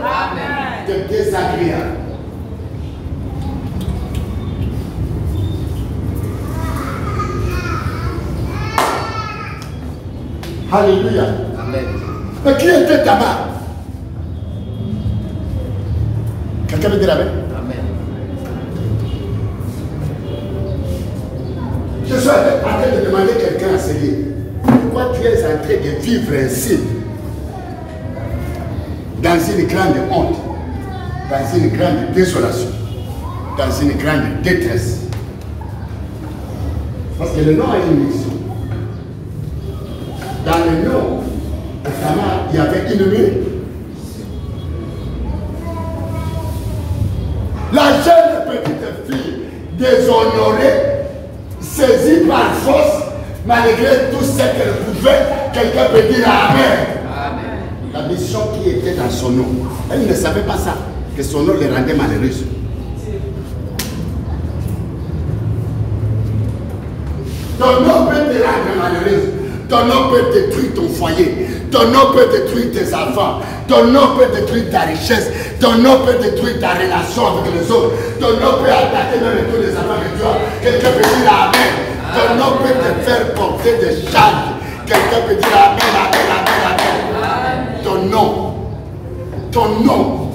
Amen. De désagréable. Alléluia. Amen. Mais qui était Tamar? Quelqu'un veut dire Amen? Amen. Je suis en train de demander à quelqu'un à Seigneur, pourquoi tu es en train de vivre ainsi? Dans une grande honte, dans une grande désolation, dans une grande détresse. Parce que le nom a une mission. Dans le nom, il y avait une nuit. La jeune petite fille déshonorée, saisie par force, malgré tout ce qu'elle pouvait, quelqu'un peut dire Amen. La mission qui était dans son nom. Elle ne savait pas ça, que son nom les rendait malheureuses. Ton nom peut te rendre malheureuse. Ton nom peut détruire ton foyer. Ton nom peut détruire tes enfants. Ton nom peut détruire ta richesse. Ton nom peut détruire ta relation avec les autres. Ton nom peut attaquer même tous les enfants que tu as. Quelqu'un peut dire Amen. Ton nom peut te faire porter des charges. Quelqu'un peut dire Amen, Amen, Amen, Amen. Ton nom. Ton nom.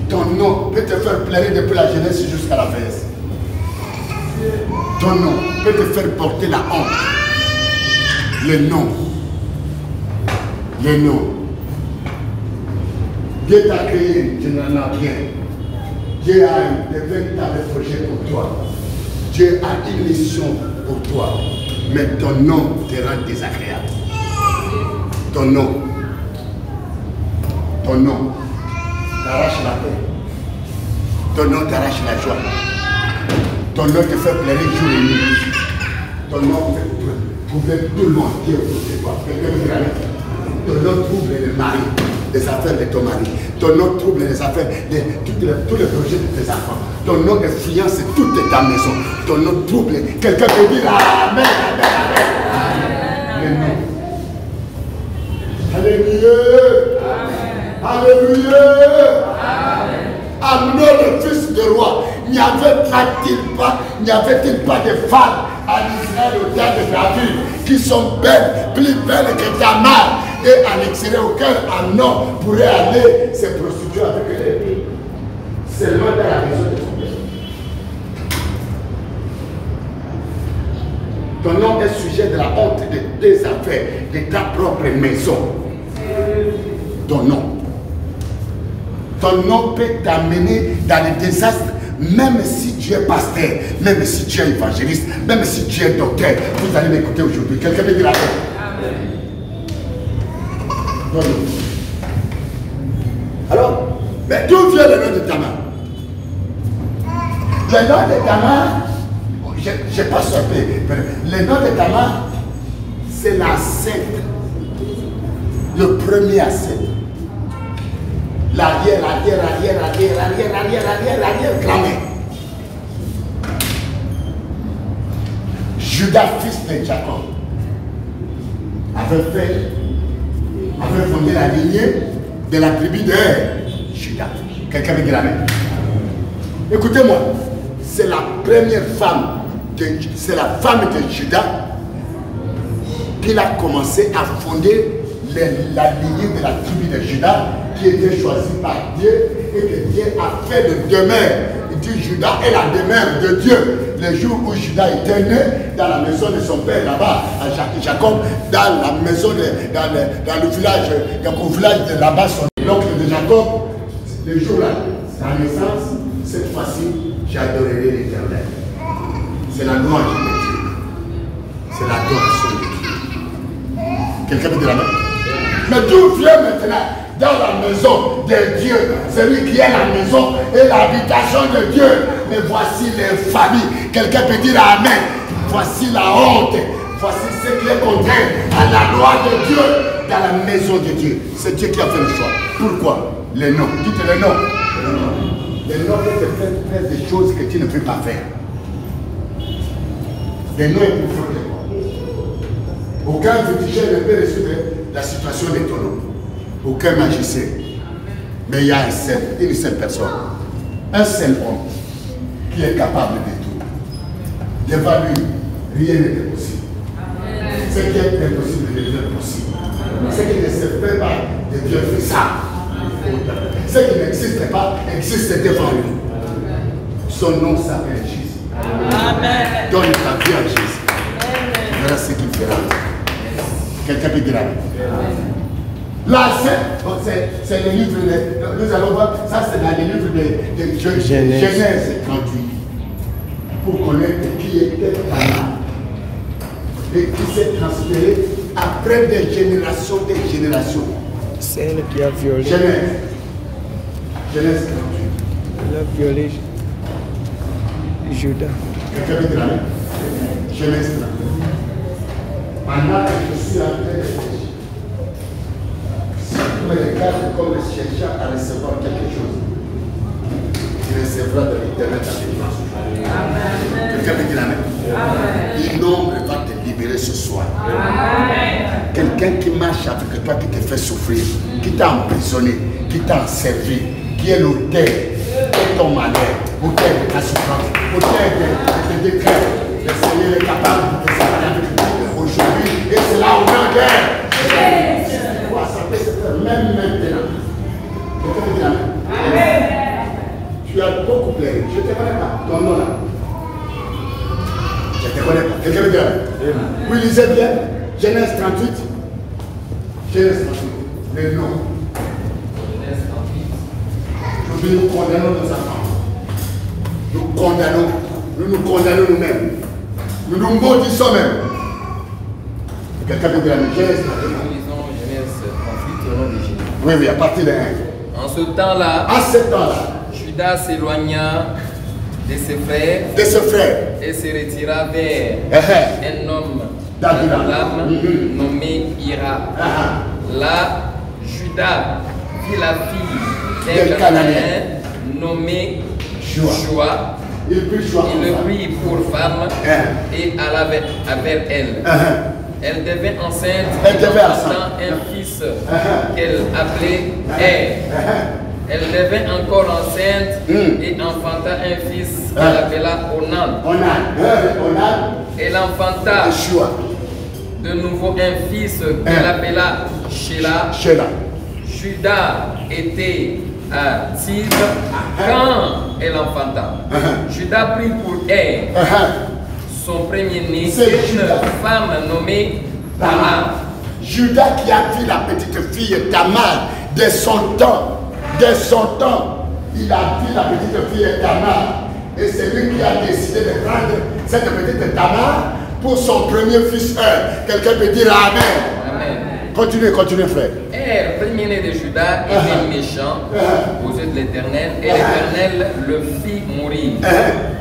Ton nom peut te faire pleurer depuis la jeunesse jusqu'à la vieillesse. Ton nom peut te faire porter la honte. Le nom. Le nom. Dieu t'a créé, tu n'en as rien. Dieu a un véritable projet pour toi. Dieu a une mission pour toi. Mais ton nom te rend désagréable. Ton nom. Ton nom t'arrache la paix. Ton nom t'arrache la joie. Ton nom te fait pleurer jour et nuit. Ton nom fait trouver tout le monde qui est autour de toi. Ton nom trouble le mari, les affaires de ton mari. Ton nom trouble les affaires de tous les projets de tes enfants. Ton nom influence toute ta maison. Ton nom trouble. Quelqu'un peut dire Amen, Amen, Amen. Alléluia. Alléluia. Amnon, le fils de roi, n'y avait-il pas de femmes en Israël au temps de David qui sont belles, plus belles que Tamar, et à l'extérieur auquel Amnon pourrait aller se prostituer avec elle seulement dans la maison de son père. Ton nom est sujet de la honte de tes affaires, de ta propre maison. Ton nom. Ton nom peut t'amener dans le désastre, même si tu es pasteur, même si tu es évangéliste, même si tu es docteur. Vous allez m'écouter aujourd'hui. Quelqu'un peut dire la paix. Amen. Alors, mais d'où vient le nom de Tamar? Le nom de Tamar, je passe un peu. Le nom de Tamar, c'est l'ancêtre, le premier ancêtre. L'arrière grand-mère. Judas, fils de Jacob, avait fondé la lignée de la tribu de Judas. Quelqu'un veut dire amen? Écoutez-moi, c'est la première femme, c'est la femme de Judas qui a commencé à fonder la lignée de la tribu de Judas, qui était choisie par Dieu et que Dieu a fait de demeure. Il dit Judas est la demeure de Dieu. Le jour où Judas était né, dans la maison de son père là-bas, à Jacob, dans la maison, dans le village, au village de là-bas, son oncle de Jacob, le jour-là, sa naissance, cette fois-ci, j'adorerai l'Éternel. C'est la louange de Dieu. C'est l'adoration de Dieu. Quelqu'un peut dire la main? Mais d'où vient maintenant dans la maison de Dieu, celui qui est la maison et l'habitation de Dieu? Mais voici les familles. Quelqu'un peut dire amen. Voici la honte. Voici ce qui est contraire à la loi de Dieu dans la maison de Dieu. C'est Dieu qui a fait le choix. Pourquoi? Les noms. Dites les noms. Les noms peuvent te faire des choses que tu ne peux pas faire. Les noms est plus fort que toi. Aucun féticheur ne peut résoudre la situation de ton nom. Aucun magicien. Mais il y a une seule personne, un seul homme qui est capable de tout. Devant lui, rien n'est possible. Ce qui est impossible devient possible. Ce qui ne se fait pas devient faisable. Ce qui n'existe pas existe devant lui. Son nom s'appelle Jésus. Donne ta vie à Jésus. Voilà ce qu'il fera. Quelqu'un peut dire amen. Là, c'est le livre nous allons voir, ça c'est dans le livre de Genèse 38. Pour connaître qui était Tamar. Et qui s'est transféré après des générations. C'est elle qui a violé. Genèse 38. Elle a violé Judas. Quelqu'un peut dire amen. Genèse 38. Pendant que je suis en train de réfléchir, si tu me regardes comme le chercheur à recevoir quelque chose, tu recevras de l'éternel ta délivrance. Quelqu'un peut dire amen. L'innombre va te libérer ce soir. Quelqu'un qui marche avec toi, qui te fait souffrir, qui t'a emprisonné, qui t'a servi, qui est l'auteur de ton malheur, l'auteur de ta souffrance, l'auteur de tes décrets. Le Seigneur est capable de te séparer avec lui aujourd'hui, et c'est là où on est. Ça peut se faire même maintenant. Quelqu'un peut dire amen. Tu as beaucoup pleuré. Je ne te connais pas. Ton nom là. Je ne te connais pas. Quelqu'un veut dire amen. Oui, lisez bien. Genèse 38. Genèse 38. Le nom. Genèse 38. Aujourd'hui, nous condamnons nos enfants. Nous condamnons. Nous condamnons nous-mêmes. Nous nous maudissons même. Quelqu'un veut dire amen. Genèse 38. Nous lisons Genèse 38 au nom de Jésus. Oui, à partir de 1. En ce temps-là, À ce temps-là, Judas s'éloigna de ses frères de ce frère, et se retira vers un homme d'Adulam, d'Adulam nommé Ira. Là, Judas vit la fille d'un Cananéen nommé Joa. il prit Joa Il le prit pour femme et alla vers elle. Elle devint enceinte et enfanta un fils qu'elle appelait Elle devint encore enceinte et enfanta un fils qu'elle appela Onan. Elle enfanta de nouveau un fils qu'elle appela Sheila. Judas était à Tib quand elle enfanta. Judas prit pour elle son premier-né, une femme nommée Tamar. Judas qui a vu la petite fille Tamar de son temps. De son temps, il a vu la petite fille Tamar. Et c'est lui qui a décidé de prendre cette petite Tamar pour son premier fils. Quelqu'un peut dire amen. Amen. Continuez, frère. Premier-né de Judas était méchant aux yeux de l'Éternel, et l'Éternel le fit mourir.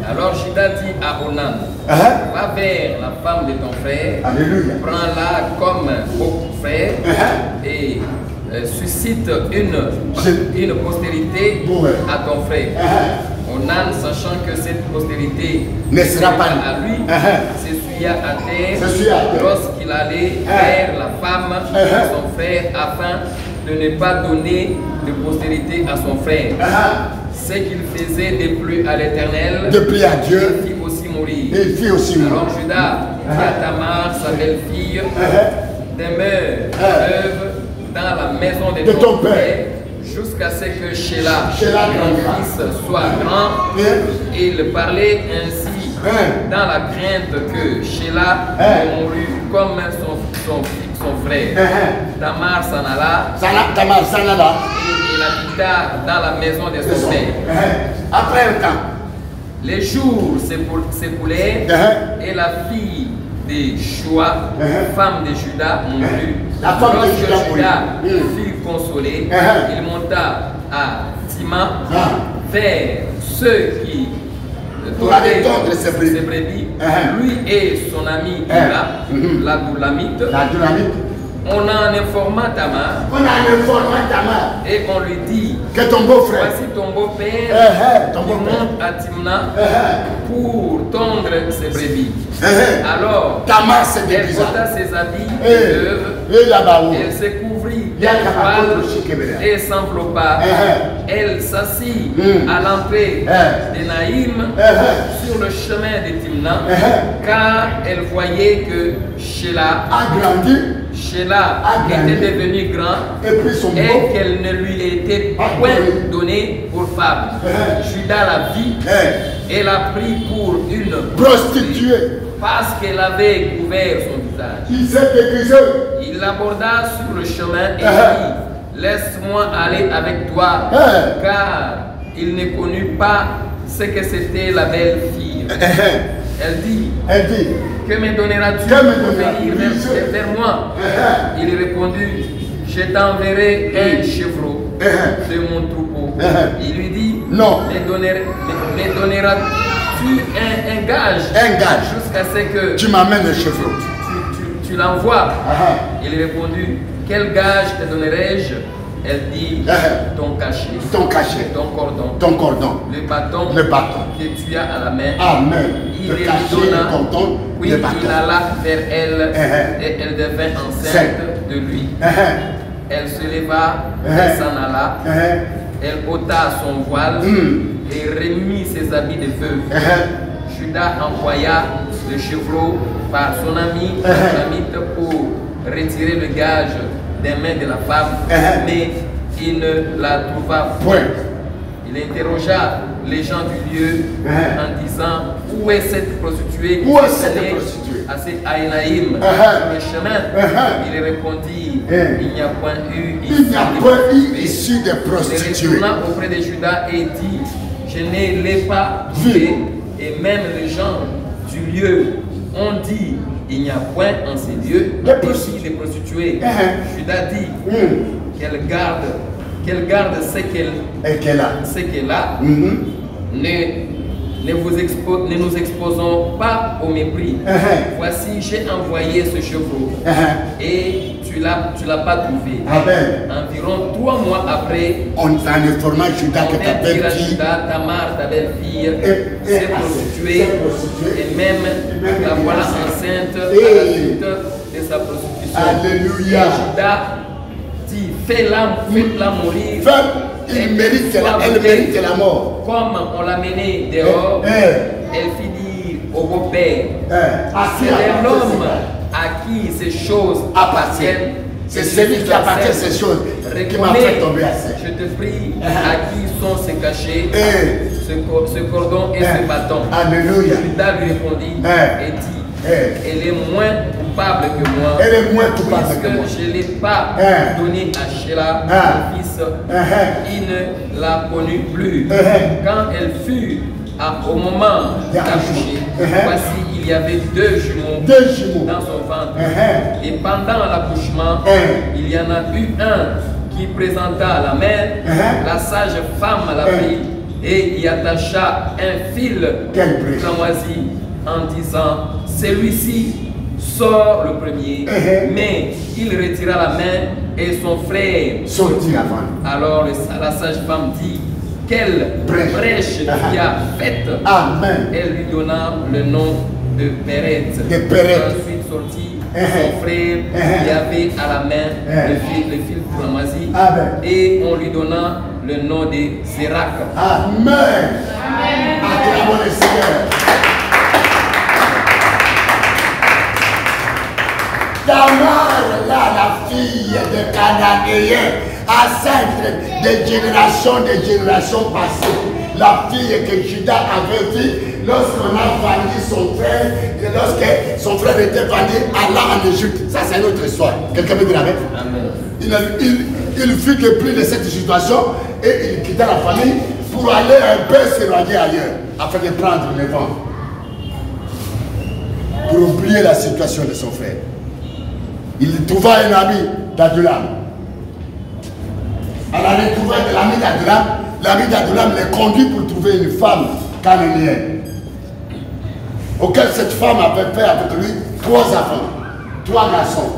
Alors Judas dit à Onan, va vers la femme de ton frère, prends-la comme beau frère et suscite une postérité à ton frère. Onan, sachant que cette postérité ne sera pas à lui, s'essuya à terre lorsqu'il allait vers la femme de son frère afin de ne pas donner de postérité à son frère. Ce qu'il faisait déplut à l'Éternel, déplut à Dieu, il fit aussi mourir. Alors Judas dit à Tamar, sa belle-fille, demeure veuve dans la maison de ton père, jusqu'à ce que Sheila, ton fils, soit grand. Il parlait ainsi dans la crainte que Sheila mourût comme son frère. Tamar s'en alla et il habita dans la maison de son père. Après un temps, les jours s'écoulèrent et la fille de Joa, femme de Judas, mourut. Lorsque Judas fut consolé, il monta à Tima vers ceux qui donnaient ses brebis, lui et son ami Ira, l'Adulamite. On en informa Tamar et on lui dit que ton beau-frère, voici ton beau-père qui monte à Timna pour tondre ses brebis. Alors Tamar elle porta ses habits de veuve, elle se couvrit et s'enveloppa. Elle s'assit à l'entrée de Naïm sur le chemin de Timna, car elle voyait que Sheila était devenue grande et qu'elle ne lui était point donnée pour femme. Judas la vit et l'a pris pour une prostituée. Parce qu'elle avait couvert son visage. Il s'est déguisé. Il l'aborda sur le chemin et dit, laisse-moi aller avec toi, car il ne connut pas ce que c'était la belle fille. Elle dit, que me donneras-tu pour venir vers moi? Il répondit, je t'enverrai un chevreau de mon troupeau. Il lui dit, non, me donneras-tu un gage? Un gage. Jusqu'à ce que tu m'amènes un chevreau. Tu l'envoies. Il répondit, quel gage te donnerai-je? Elle dit, ton cachet. Ton cachet. Ton cordon. Ton cordon. Le bâton. Le bâton. Que tu as à la main. Amen. Il lui donna. Oui, il alla vers elle et elle devint enceinte de lui. Elle se leva, elle s'en alla. Elle ôta son voile et remit ses habits de veuve. Judas envoya le chevreau par son ami pour retirer le gage des mains de la femme, mais il ne la trouva point. Il interrogea les gens du lieu en disant, où est cette prostituée qui est à Enaïm sur le chemin? Il répondit, il n'y a point eu issue de prostituée. Il retourna auprès de Judas et dit, je ne l'ai pas trouvée, et même les gens du lieu ont dit, il n'y a point en ces lieux ici des prostituées. Judas dit qu'elle garde ce qu'elle a. Ne nous exposons pas au mépris. Voici, j'ai envoyé ce chevreau et tu l'as pas trouvé. Environ 3 mois après, on t'a informé Judas que ta belle fille, Tamar, ta belle fille, s'est prostituée et même la voilà enceinte à la suite de sa prostitution. Alléluia. Et Judas dit, fais-la mourir. Elle mérite la mort. Comme on l'a menée dehors, elle fit dire au beau-père, c'est l'homme à qui ces choses appartiennent. C'est celui qui appartient à ces choses qui m'a fait tomber à sec. Je te prie, à qui sont ces cachets, ce cordon et ce bâton? Alléluia. Judas lui répondit et dit, elle est moins coupable que moi. Elle est moins coupable que moi. Puisque je ne l'ai pas donné à Sheila, mon fils, il ne l'a connue plus. Quand elle fut au moment d'accoucher, voici, il y avait 2 jumeaux dans son ventre. Et pendant l'accouchement, il y en a eu un qui présenta à la mère. La sage femme l'a pris et y attacha un fil cramoisi en disant, celui-ci sort le premier, mais il retira la main et son frère sortit avant. Alors la sage femme dit, quelle brèche tu as faite? Amen. Elle lui donna le nom de Péret. Ensuite sortit son frère qui avait à la main le fil cramoisi et on lui donna le nom de Sérac. Amen. Acclamons le Seigneur. Tamar, là, la fille de Cananéen, enceinte de générations passées. La fille que Judas avait vue lorsqu'on a vendu son frère, et lorsque son frère était vendu allant en Égypte. Ça, c'est une autre histoire. Quelqu'un me dit la même? Il fut dépris de cette situation et il quitta la famille pour aller un peu s'éloigner ailleurs, afin de prendre le vent, pour oublier la situation de son frère. Il trouva un ami d'Adulam. À la découverte de l'ami d'Adulam le conduit pour trouver une femme cananéenne, auquel cette femme avait fait avec lui 3 enfants, 3 garçons.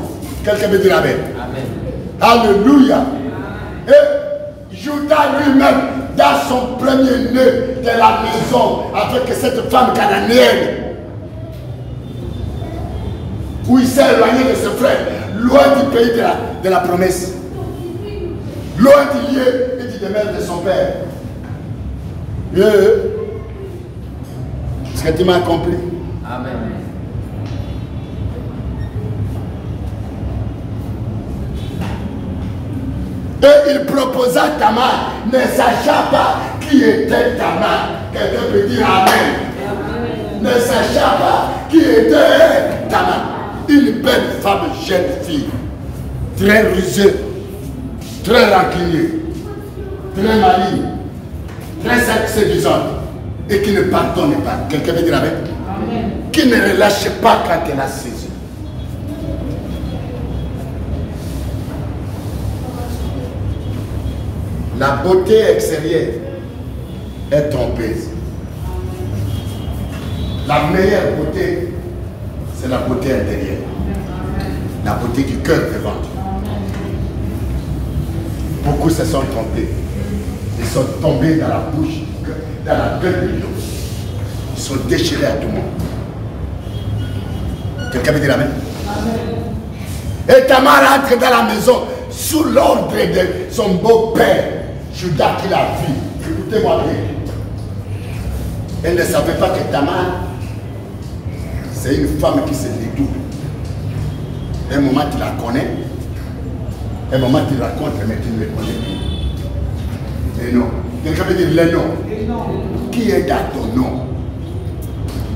Quelqu'un me dit amen. Alléluia. Et Judas lui-même, dans son premier nœud de la maison, avec cette femme cananéenne, où il s'est éloigné de ses frères, loin du pays de la promesse, loin du lieu et du demeure de son père. Est-ce que tu m'as compris? Amen. Et il proposa Tamar, ne sachant pas qui était Tamar. Quelqu'un peut dire Amen. Ne sachant pas qui était Tamar. Une belle femme, jeune fille. Très rusée. Très rancunière. Très maligne. Très séduisante. Et qui ne pardonne pas. Quelqu'un peut dire Amen. Qui ne relâche pas quand elle a saisi. La beauté extérieure est trompeuse. La meilleure beauté, c'est la beauté intérieure. La beauté du cœur devant Dieu. Beaucoup se sont trompés. Ils sont tombés dans la bouche, dans la gueule de Dieu. Ils sont déchirés à tout le monde. Quelqu'un veut dire Amen? Et Tamar entre dans la maison sous l'ordre de son beau-père, Judas, qui l'a vu. Écoutez-moi bien. Elle ne savait pas que Tamar, c'est une femme qui se détourne. Un moment tu la connais, un moment tu la racontes, mais tu ne le connais plus. Et non. Quelqu'un veut dire le nom. Qui est dans ton nom?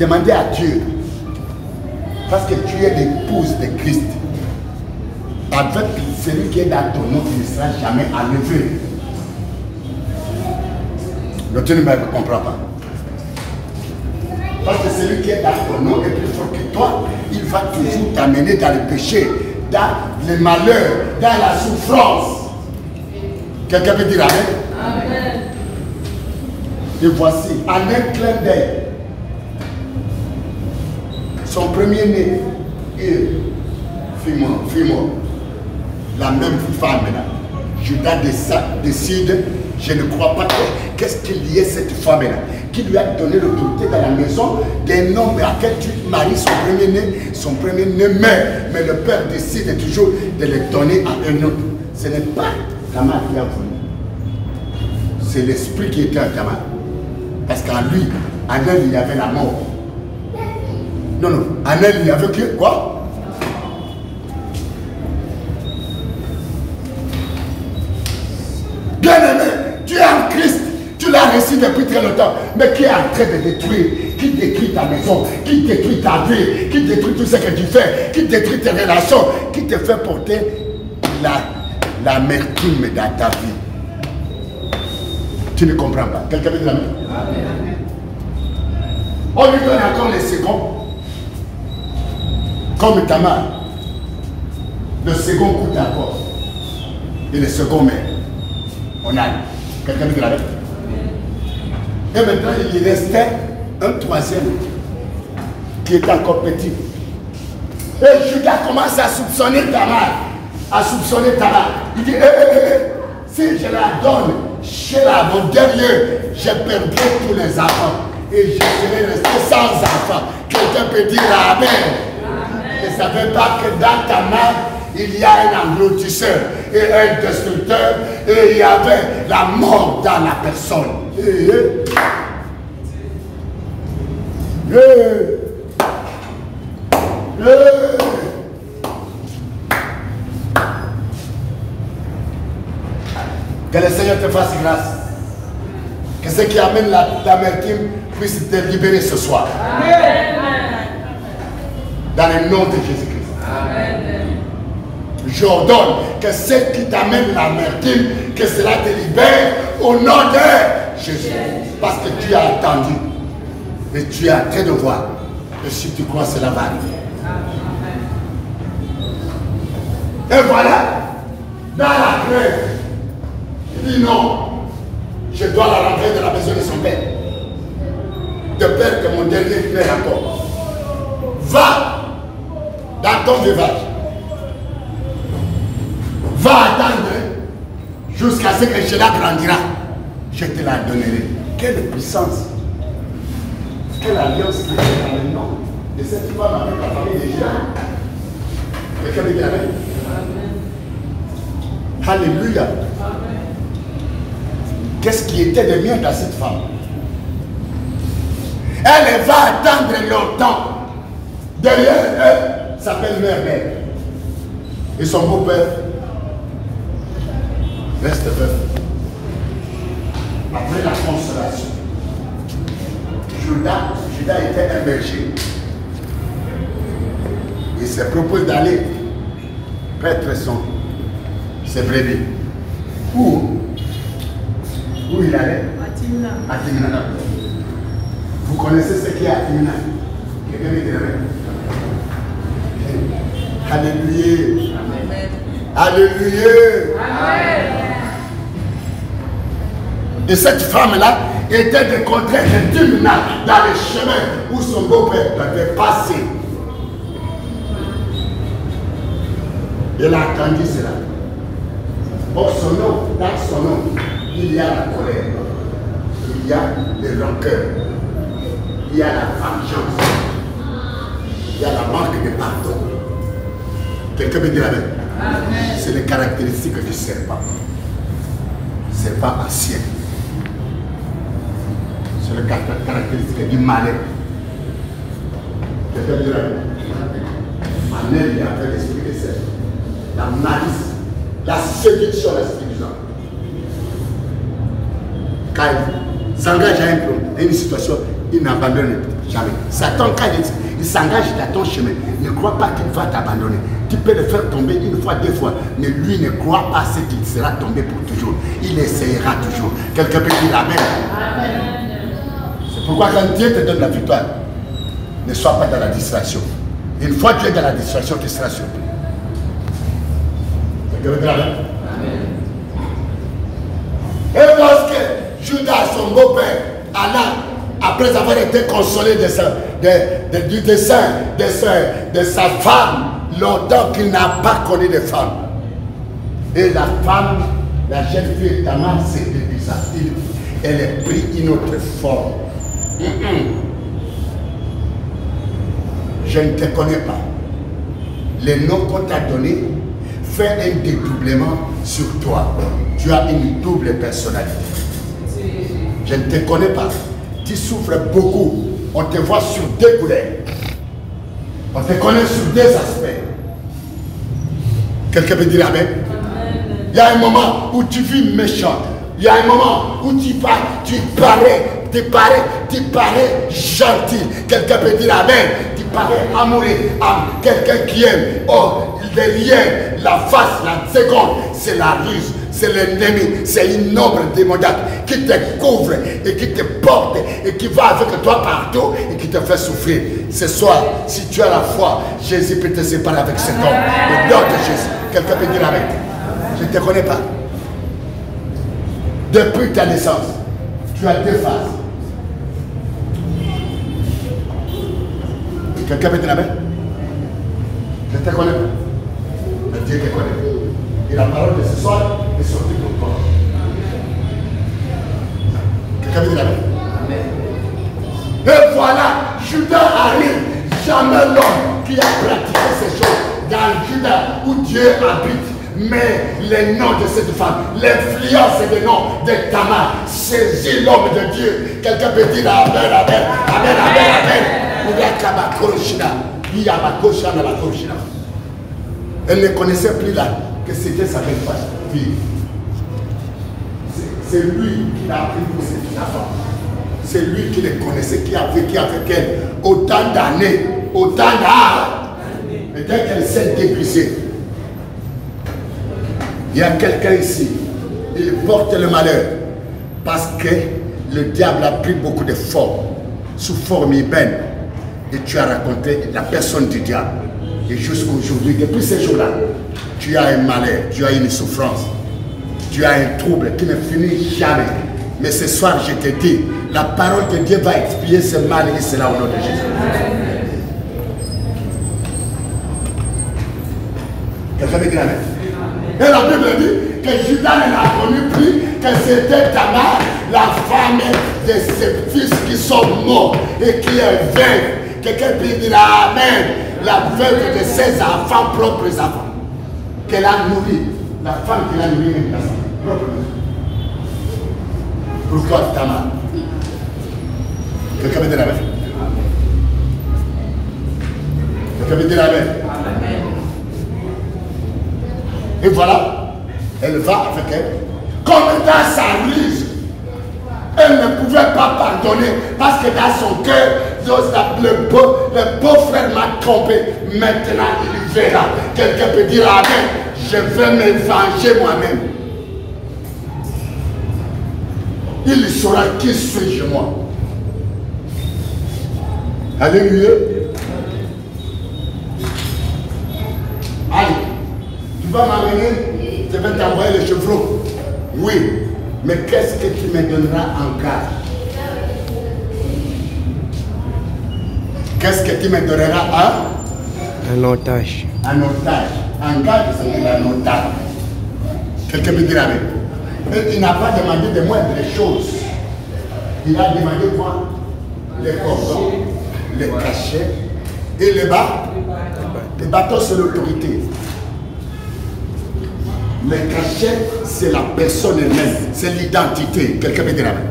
Demandez à Dieu. Parce que tu es l'épouse de Christ. Avec celui qui est dans ton nom, tu ne seras jamais enlevé. Le Dieu ne me comprend pas. Parce que celui qui est dans ton nom est plus fort que toi. Il va toujours t'amener dans le péché, dans le malheur, dans la souffrance. Quelqu'un peut dire Amen? Amen. Et voici, en un clin d'œil, son premier-né, fille-mort, la même femme là. Judas décide, je ne crois pas qu'est-ce qu'il y ait cette femme là, qui lui a donné l'autorité dans la maison d'un homme à quel tu maries son premier-né meurt, mais le père décide toujours de le donner à un autre. Ce n'est pas Tamar qui a voulu. C'est l'esprit qui était en Tamar. Parce qu'en lui, en elle, il y avait la mort. Non, non, en elle, il y avait que quoi? Bien-aimé, tu es en Christ, tu l'as reçu depuis très longtemps, mais qui est en train de détruire, qui détruit ta maison, qui détruit ta vie, qui détruit tout ce que tu fais, qui détruit tes relations, qui te fait porter l'amertume dans ta vie. Tu ne comprends pas. Quelqu'un veut dire Amen? On lui donne encore les seconds. Comme Tamar. Le second coûte encore. Et le second met. On a. Quelqu'un veut dire Amen? Et maintenant, il restait un troisième qui était encore petit. Et Judas commence à soupçonner Tamar. Il dit, si je la donne chez mon dernier, je perdrai tous les enfants. Et je serai resté sans enfants. Quelqu'un peut dire Amen. Je ne savais pas que dans Tamar, il y a un engloutisseur et un destructeur. Et il y avait la mort dans la personne. Que le Seigneur te fasse grâce. Que ce qui amène l'amertume puisse te libérer ce soir. Amen. Dans le nom de Jésus-Christ. J'ordonne que ce qui t'amène l'amertume, que cela te libère au nom de Jésus. Parce que tu as attendu. Et tu es en train de voir. Et si tu crois, cela va arriver. Et voilà, dans la crève, il dit non, je dois la rentrer de la maison de son père. De peur que mon dernier meure encore. Va dans ton veuvage. Va attendre jusqu'à ce que Sheila grandira. Je te la donnerai. Quelle puissance. Quelle alliance qui est dans le nom de cette femme avec la famille de Sheila. Quelqu'un veut dire Amen? Alléluia. Qu'est-ce qui était de mieux dans cette femme? Elle va attendre longtemps. Derrière elle s'appelle Mère. Et son beau-père reste veuf. Après la consolation, Judas était un berger. Il se propose d'aller paître ses brebis. Où il allait? À Timna. Vous connaissez ce qu'il y a à Timna? Quelqu'un me dirait? Alléluia. Alléluia. Et cette femme-là était de contraire de Timna dans le chemin où son beau-père devait passer. Elle a entendu cela. Dans son nom, il y a la colère, il y a les rancœurs, il y a la vengeance, il y a la manque de pardon. Quelqu'un me dit la même. C'est les caractéristiques du serpent. Serpent ancien. C'est les caractéristiques du malin. Quelqu'un me dit la même. Manel, il a fait l'esprit de serpent. La malice, la séduction de l'esprit du sang. Quand il s'engage à une situation, il n'abandonne jamais. Satan, quand il s'engage dans ton chemin, ne crois pas qu'il va t'abandonner. Tu peux le faire tomber une fois, deux fois, mais lui ne croit pas ce qu'il sera tombé pour toujours. Il essayera toujours. Quelqu'un peut dire Amen. C'est pourquoi quand Dieu te donne la victoire, ne sois pas dans la distraction. Une fois que tu es dans la distraction, tu seras surpris. Et lorsque Judas, son beau-père, alla, après avoir été consolé du dessein de sa femme, longtemps qu'il n'a pas connu de femme. Et la femme, la jeune fille Tamar, s'est déguisée. Elle a pris une autre forme. Je ne te connais pas. Le nom qu'on t'a donné fait un dédoublement sur toi. Tu as une double personnalité. Je ne te connais pas. Tu souffres beaucoup. On te voit sur deux couleurs. On te connaît sur deux aspects. Quelqu'un peut dire Amen? Il y a un moment où tu vis méchant. Il y a un moment où tu parais gentil. Quelqu'un peut dire Amen. Tu parais amoureux. Quelqu'un qui aime. Oh, derrière la face, la seconde, c'est la ruse. C'est l'ennemi, c'est une ombre démoniaque qui te couvre et qui te porte et qui va avec toi partout et qui te fait souffrir. Ce soir, si tu as la foi, Jésus peut te séparer avec cet homme. Au nom de Jésus. Quelqu'un peut dire Amen. Je ne te connais pas. Depuis ta naissance, tu as deux phases. Quelqu'un peut dire Amen. Je ne te connais pas. Mais Dieu te connaît. Et la parole de ce soir est sortie pour toi. Quelqu'un veut dire Amen? Et voilà, Judas arrive. Jamais l'homme qui a pratiqué ces choses dans Judas où Dieu habite. Mais les noms de cette femme, l'influence des noms de Tamar saisit l'homme de Dieu. Quelqu'un peut dire Amen, Amen, Amen, Amen, Amen. Elle ne connaissait plus là que c'était sa belle fille. C'est lui qui l'a pris pour cette femme. C'est lui qui les connaissait, qui a vécu avec elle autant d'années, autant d'années. Et dès qu'elle s'est déguisée, il y a quelqu'un ici, il porte le malheur parce que le diable a pris beaucoup de formes, sous forme humaine. Et tu as raconté la personne du diable. Et jusqu'aujourd'hui, depuis ce jour-là, tu as un malheur, tu as une souffrance, tu as un trouble qui ne finit jamais. Mais ce soir, je te dis, la parole de Dieu va expier ce mal et cela au nom de Jésus. Quelqu'un me dit Amen. Et la Bible dit que Judas ne l'a connu plus, que c'était Tamar, la femme de ses fils qui sont morts et qui est veuve. Quelqu'un peut dire Amen. La veuve de ses enfants, propres enfants, qu'elle a nourri, la femme qu'elle a nourri même propre. Pourquoi Tamar? Quelqu'un peut dire Amen. Quelqu'un peut dire Amen. Et voilà, elle va avec elle. Comme dans sa ruse, Elle ne pouvait pas pardonner parce que dans son cœur, le beau-frère m'a trompé. Maintenant, il verra. Quelqu'un peut dire amen. Je vais me venger moi-même. Il saura qui suis-je moi. Alléluia. Allez, tu vas m'amener, je vais t'envoyer les chevreaux. Oui, mais qu'est-ce que tu me donneras en gage? Qu'est-ce que tu me donneras un otage. Un otage. En gage, c'est un otage. Quelqu'un me dira avec. Mais il n'a pas demandé de moindres choses. Il a demandé quoi? Les cordons, les cachets et les bas. Les bâtons, c'est l'autorité. Les cachets, c'est la personne elle-même. C'est l'identité. Quelqu'un me dira avec.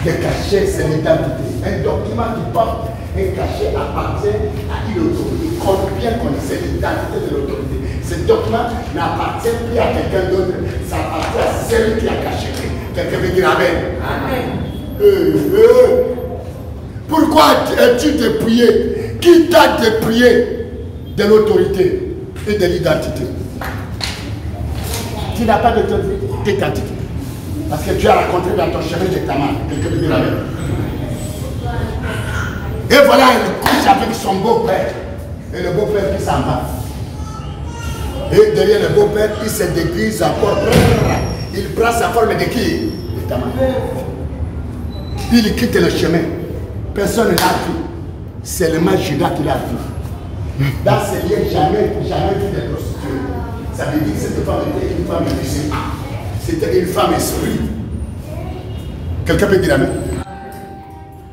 Les cachets, c'est l'identité. Un document qui porte un cachet appartient à une autorité. Comme bien connaissez l'identité de l'autorité. Ce document n'appartient plus à quelqu'un d'autre. Ça appartient à celui qui a caché. Quelqu'un veut dire amen. Amen. Pourquoi es-tu dépouillé? Qui t'a dépouillé de l'autorité et de l'identité? Tu n'as pas d'identité. Parce que tu as rencontré dans ton chemin de ta main. Quelqu'un veut dire amen. Et voilà, il couche avec son beau-père. Et le beau-père qui s'en va. Et derrière le beau-père, il se déguise encore. Il prend sa forme de qui? De ta main. Il quitte le chemin. Personne ne l'a vu. Seulement Judas qui l'a vu. Dans ces liens, jamais vu des prostituées. Ça veut dire que cette femme était une femme invisible. C'était une femme esprit. Quelqu'un peut dire amen?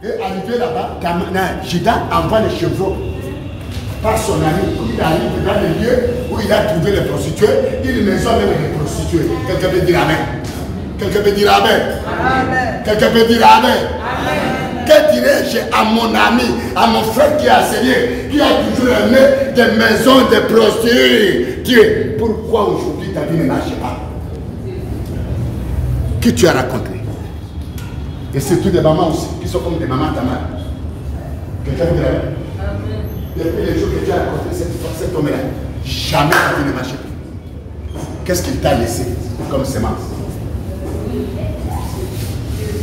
Et arrivé là-bas, Judas envoie les chevaux par son ami. Il arrive dans le lieu où il a trouvé les prostituées. Il maison même les prostituées. Quelqu'un peut dire amen? Quelqu'un peut dire amen? Amen. Quelqu'un peut dire amen? Amen. Que dirais-je à mon ami, à mon frère qui a enseigné, qui a toujours aimé des maisons de prostituées? Dieu, pourquoi aujourd'hui ta vie ne marche pas? Qui tu as rencontré? Et surtout des mamans aussi, qui sont comme des mamans tamales. Quelqu'un veut dire amen? Depuis les jours que tu as rencontré cet homme-là, jamais ta vie ne marche plus. Qu'est-ce qu'il t'a laissé comme semence?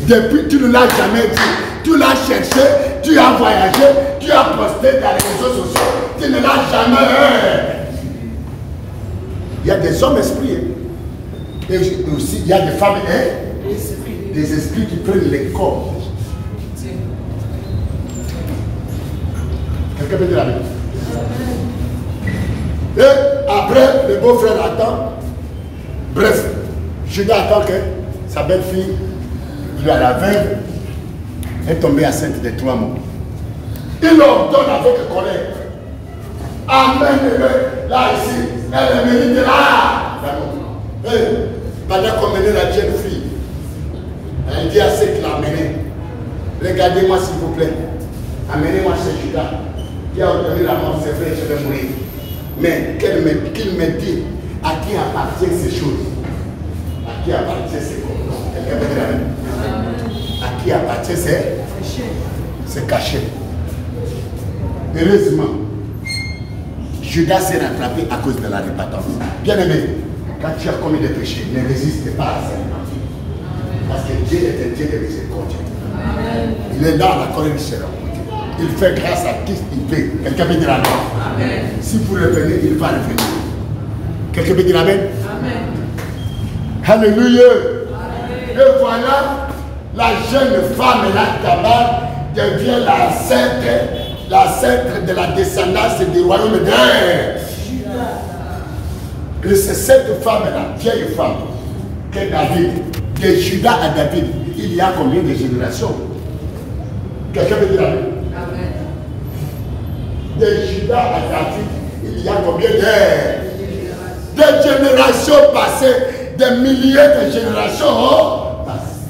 Depuis, tu ne l'as jamais dit. Tu l'as cherché, tu as voyagé, tu as posté dans les réseaux sociaux. Tu ne l'as jamais. Il y a des hommes esprits. Et aussi, il y a des femmes des esprits qui prennent les corps. Quelqu'un peut dire amen? Et après, le beau-frère attend. Bref, Judas attend que sa belle-fille, lui à la veuve, est tombée enceinte de 3 mois. Il ordonne avec colère. Amène-le là ici. Elle est mérite là. Pendant qu'on menait la jeune fille, elle dit à ceux qui l'ont amené, regardez-moi s'il vous plaît. Amenez-moi chez Judas. Qui a ordonné la mort, c'est vrai, je vais mourir. Mais qu'il me dit à qui appartiennent ces choses. À qui appartiennent ces cordons. Quelqu'un peut dire amen? À qui appartient ces cachets. Heureusement, Judas s'est rattrapé à cause de la repentance. Bien aimé, quand tu as commis des péchés, ne résiste pas à ça. Parce que Dieu est un Dieu de miséricorde. Il est là, la colère sera. Il fait grâce à qui il veut. Quelqu'un peut dire amen? Si vous le venez, il va le venir. Quelqu'un peut dire amen? Alléluia. Et voilà, la jeune femme là, Tamar, devient l'ancêtre de la descendance du royaume d'air. Et c'est cette femme-là, vieille femme, que David, de Judas à David, il y a combien de générations? Quelqu'un peut dire amen? De Judas à David, il y a combien de générations passées, des milliers de générations passées.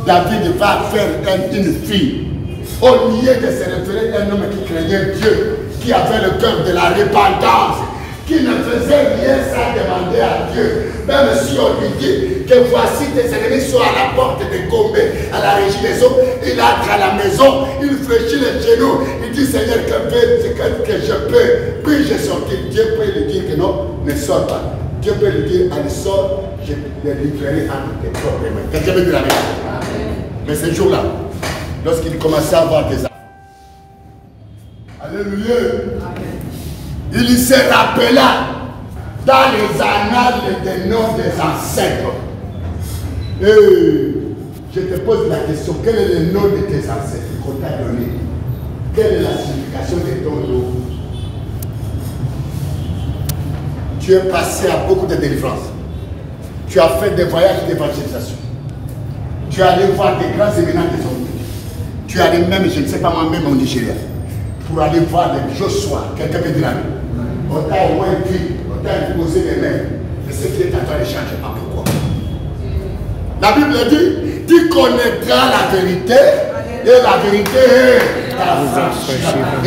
David va faire une fille. Au lieu de se référer à un homme qui craignait Dieu, qui avait le cœur de la repentance, qui ne faisait rien sans demander à Dieu. Même si on lui dit que voici tes ennemis sont à la porte de Gombe, à la régie des eaux, il entre à la maison, il fléchit les genoux, il dit Seigneur, que je peux. Puis-je sortir? Dieu peut lui dire que non, ne sors pas. Dieu peut lui dire, allez, sors, je le livrerai entre tes propres mains. Quelqu'un veut dire la même. Mais ce jour-là, lorsqu'il commençait à avoir des enfants, alléluia, il se rappela dans les annales des noms des ancêtres. Et je te pose la question, quel est le nom de tes ancêtres qu'on t'a donné? Quelle est la signification de ton nom? Tu es passé à beaucoup de délivrances. Tu as fait des voyages d'évangélisation. Tu es allé voir des grands événements des hommes. Tu es allé même, je ne sais pas moi-même, au Nigeria, pour aller voir les Joshua. Quelqu'un peut dire on t'a au moins dit, on t'a imposé les mains. Mais ce qui est à toi ne change pas. Pourquoi? La Bible dit, tu connaîtras la vérité, et la vérité est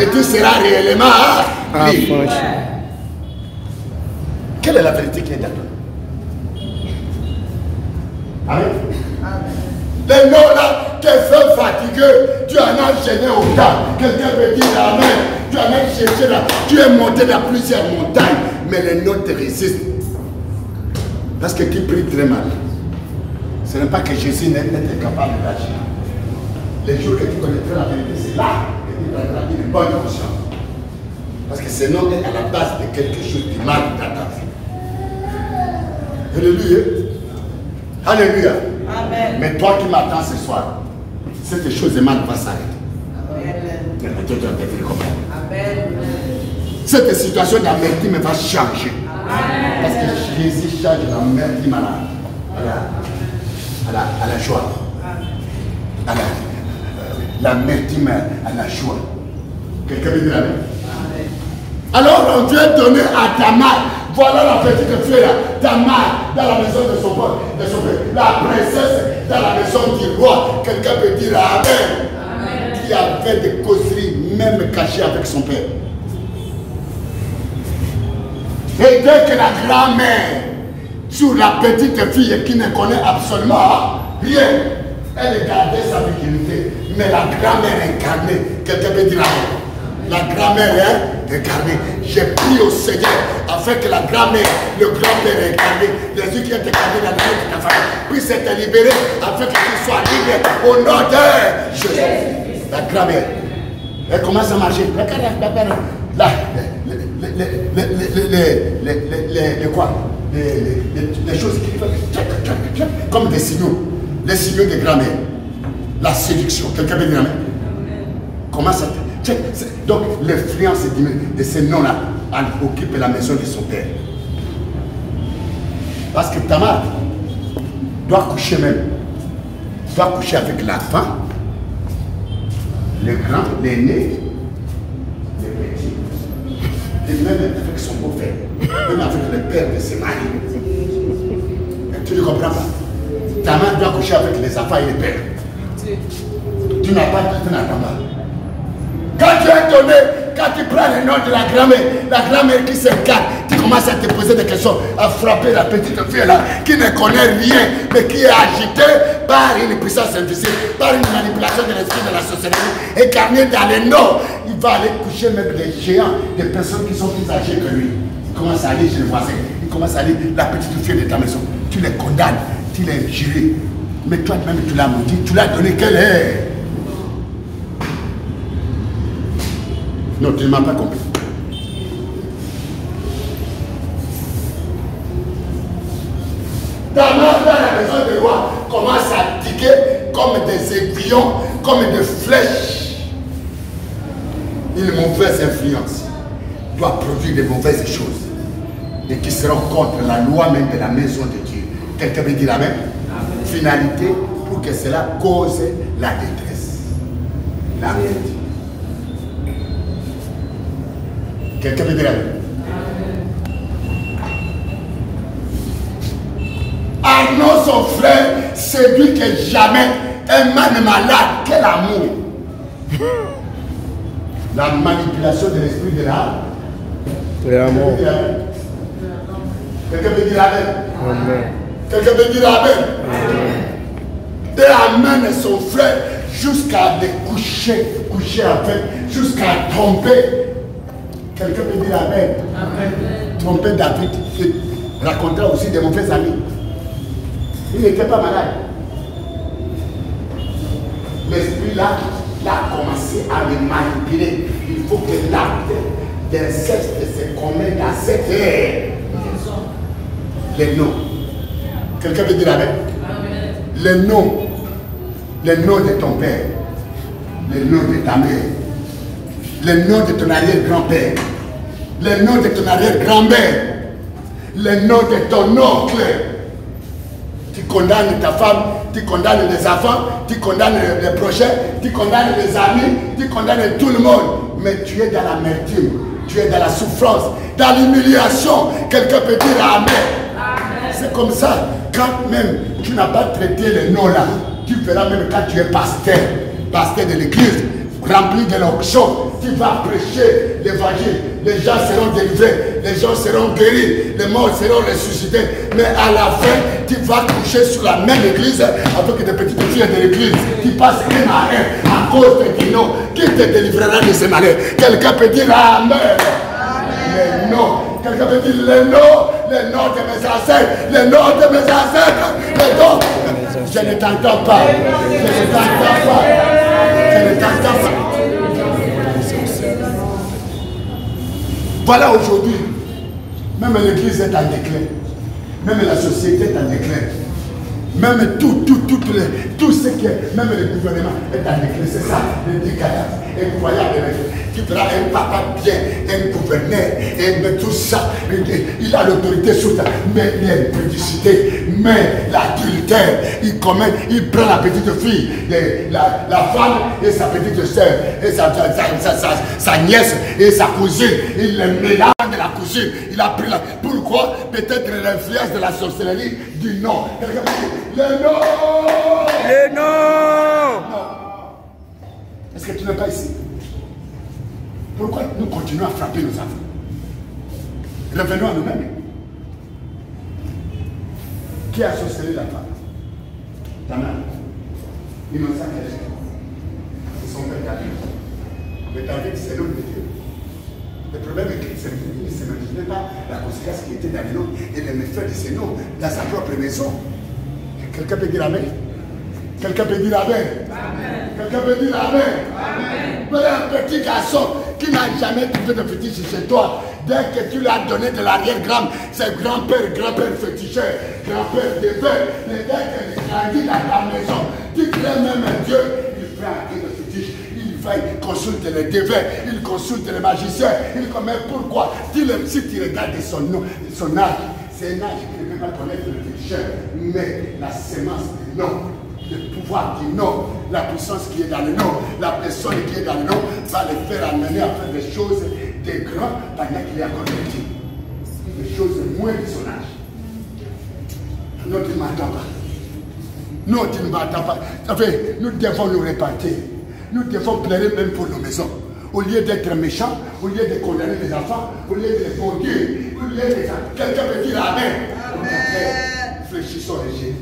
et tu seras réellement libre. Quelle est la vérité qui est dans toi? Amen. Les noms là te font fatiguer, tu en as gêné autant. Quelqu'un peut dire amen. Tu en as cherché là, tu es monté dans plusieurs montagnes, mais les noms te résistent. Parce que tu pries très mal. Ce n'est pas que Jésus n'était capable d'agir. Les jours que tu connaîtras la vérité, c'est là que tu prendras une bonne conscience. Parce que ce nom est à la base de quelque chose de mal dans ta vie. Alléluia. Alléluia. Amen. Mais toi qui m'attends ce soir, cette chose de mal va s'arrêter. Amen. Cette situation d'amertume va changer. Amen. Parce que Jésus change l'amertume à la joie. L'amertume à la joie. Quelqu'un veut dire amen? Alors on vient donner à Tamar. Voilà la petite fille là, Tamar, dans la maison de son père, la princesse dans la maison du roi. Quelqu'un peut dire amen. Amen. Qui avait des causeries même cachées avec son père. Et dès que la grand-mère sur la petite fille qui ne connaît absolument rien, elle gardait sa virginité. Mais la grand-mère incarnée, quelqu'un peut dire amen. La grand-mère est incarnée. J'ai pris au Seigneur afin que la grand-mère, le grand-père est incarné, les yeux qui étaient incarnés dans la vie de ta famille, puissent être libérés afin que tu sois libre au nom de Jésus. La grand-mère, elle commence à marcher. Là, les choses qui font comme des signaux, les signaux de grand-mère. La séduction, quelqu'un peut dire amen. Comment ça? Donc l'influence de ces noms-là occupe la maison de son père. Parce que Tamar doit coucher même. Doit coucher avec l'enfant, le grand, l'aîné, le petit. Et même avec son beau-père. Même avec le père de ses maris. Tu ne comprends pas? Tamar doit coucher avec les enfants et les pères. Tu n'as pas dit, tu n'attends pas. Quand tu es donné, quand tu prends le nom de la grand-mère qui s'incarne, tu commences à te poser des questions, à frapper la petite fille là, qui ne connaît rien, mais qui est agitée par une puissance invisible, par une manipulation de l'esprit de la société, incarnée dans les noms. Il va aller coucher même des géants, des personnes qui sont plus âgées que lui. Il commence à aller chez le voisin, il commence à aller la petite fille de ta maison. Tu les condamnes, tu les jures. Mais toi-même, tu l'as maudit, tu l'as donné quelle est. Non, tu ne m'as pas compris. Tamar dans la maison du roi commence à tiquer comme des aiguillons, comme des flèches. Une mauvaise influence doit produire de mauvaises choses et qui seront contre la loi même de la maison de Dieu. Quelqu'un veut dire amen? Finalité pour que cela cause la détresse. La vérité. Quelqu'un veut dire amen? Arnaud, son frère, séduit que jamais un man malade. Quel amour! La manipulation de l'esprit de l'âme. L'amour. Quelqu'un peut dire Amen. Amen. Quelqu'un peut dire Amen. Et amène son frère jusqu'à les coucher avec, jusqu'à tromper. Quelqu'un peut dire Amen. Tromper David, il racontera aussi de mauvais amis. Il n'était pas malade. L'esprit là a commencé à le manipuler. Il faut que l'acte d'inceste se commette à cette ère. Les noms. Quelqu'un peut dire Amen. Les noms de ton père, les noms de ta mère, les noms de ton arrière-grand-père, les noms de ton arrière-grand-mère, les noms de ton oncle. Tu condamnes ta femme, tu condamnes les enfants, tu condamnes les prochains, tu condamnes les amis, tu condamnes tout le monde. Mais tu es dans l'amertume, tu es dans la souffrance, dans l'humiliation. Quelqu'un peut dire Amen. C'est comme ça, quand même tu n'as pas traité les noms là, tu verras même quand tu es pasteur de l'église, rempli de l'onction, tu vas prêcher l'évangile, les gens seront délivrés, les gens seront guéris, les morts seront ressuscités, mais à la fin, tu vas coucher sur la même église avec des petites filles de l'église, tu passes un à un à cause de nom qui te délivrera de ces malheurs. Quelqu'un peut dire Amen. Les noms. Quelqu'un peut dire les noms de mes ancêtres, les noms de mes ancêtres, les noms. Je ne t'entends pas. Je ne t'entends pas. Je ne t'entends pas. Voilà aujourd'hui, même l'église est en déclin, même la société est en déclin, même tout ce qui est, même le gouvernement est en déclin, c'est ça, le décalage incroyable. Tu verras un papa bien, un gouverneur, et tout ça, il a l'autorité sur ta, mais l'impudicité, mais l'adultère, il prend la petite fille, la femme et sa petite soeur, et sa nièce et sa cousine, il les mélange de la cousine, il a pris la... Pourquoi? Peut-être l'influence de la sorcellerie du nom. Le nom! Le nom! Est-ce que tu n'es pas ici? Pourquoi nous continuons à frapper nos enfants? Revenons à nous-mêmes. Qui a sorcelé la femme? Ta mère. Innocent qu'elle est. C'est son père David. Mais David, c'est l'homme de Dieu. Le problème est qu'il ne s'imaginait pas la conséquence qui était dans les noms et les méfaits de ces noms dans sa propre maison. Quelqu'un peut dire Amen? Quelqu'un peut dire Amen? Quelqu'un peut dire Amen? Voilà un petit garçon qui n'a jamais trouvé de fétiche chez toi. Dès que tu lui as donné de l'arrière-grand, c'est grand-père féticheur, grand-père dévait. Mais dès qu'il grandit dans ta maison, tu crées même un Dieu, il fait un Dieu de fétiche. Il va consulter les dévais, il consulte les magiciens. Il dit, mais pourquoi? Si tu regardes son âge, c'est un âge qui ne peut pas connaître le féticheur. Mais la sémence du nom, le pouvoir du nom, la puissance qui est dans le nom, la personne qui est dans le nom, va le faire amener à faire des choses des grands pendant qu'il est encore petit. Des choses moins de son âge. Non, tu ne m'entends pas. Non, tu ne m'entends pas. Nous devons nous repentir. Nous devons pleurer même pour nos maisons. Au lieu d'être méchants, au lieu de condamner les enfants, au lieu de les maudire, au lieu de... Quelqu'un peut dire Amen. Fléchissons les génies.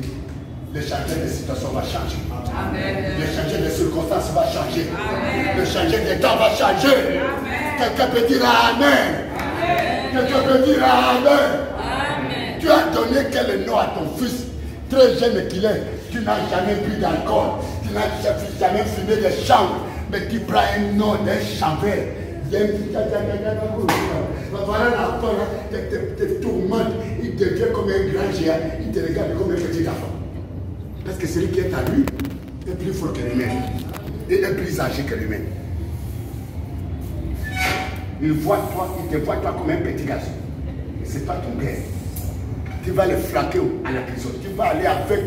Le changement de situation va changer. Amen. Le changement de circonstances va changer. Amen. Le changement des temps va changer. Quelqu'un peut dire Amen. Quelqu'un peut dire Amen. Amen. Tu as donné quel nom à ton fils, très jeune qu'il est. Tu n'as jamais bu d'alcool. Tu n'as jamais fumé de chanvre. Mais tu prends un nom d'un chanvre. Voilà l'enfant te tourmente. Il devient comme un grand géant. Il te regarde comme un petit enfant. Parce que celui qui est à lui est plus fort que lui-même. Il est plus âgé que lui-même. Il te voit toi comme un petit garçon. Et ce n'est pas ton père. Tu vas le flaquer à la prison. Tu vas aller avec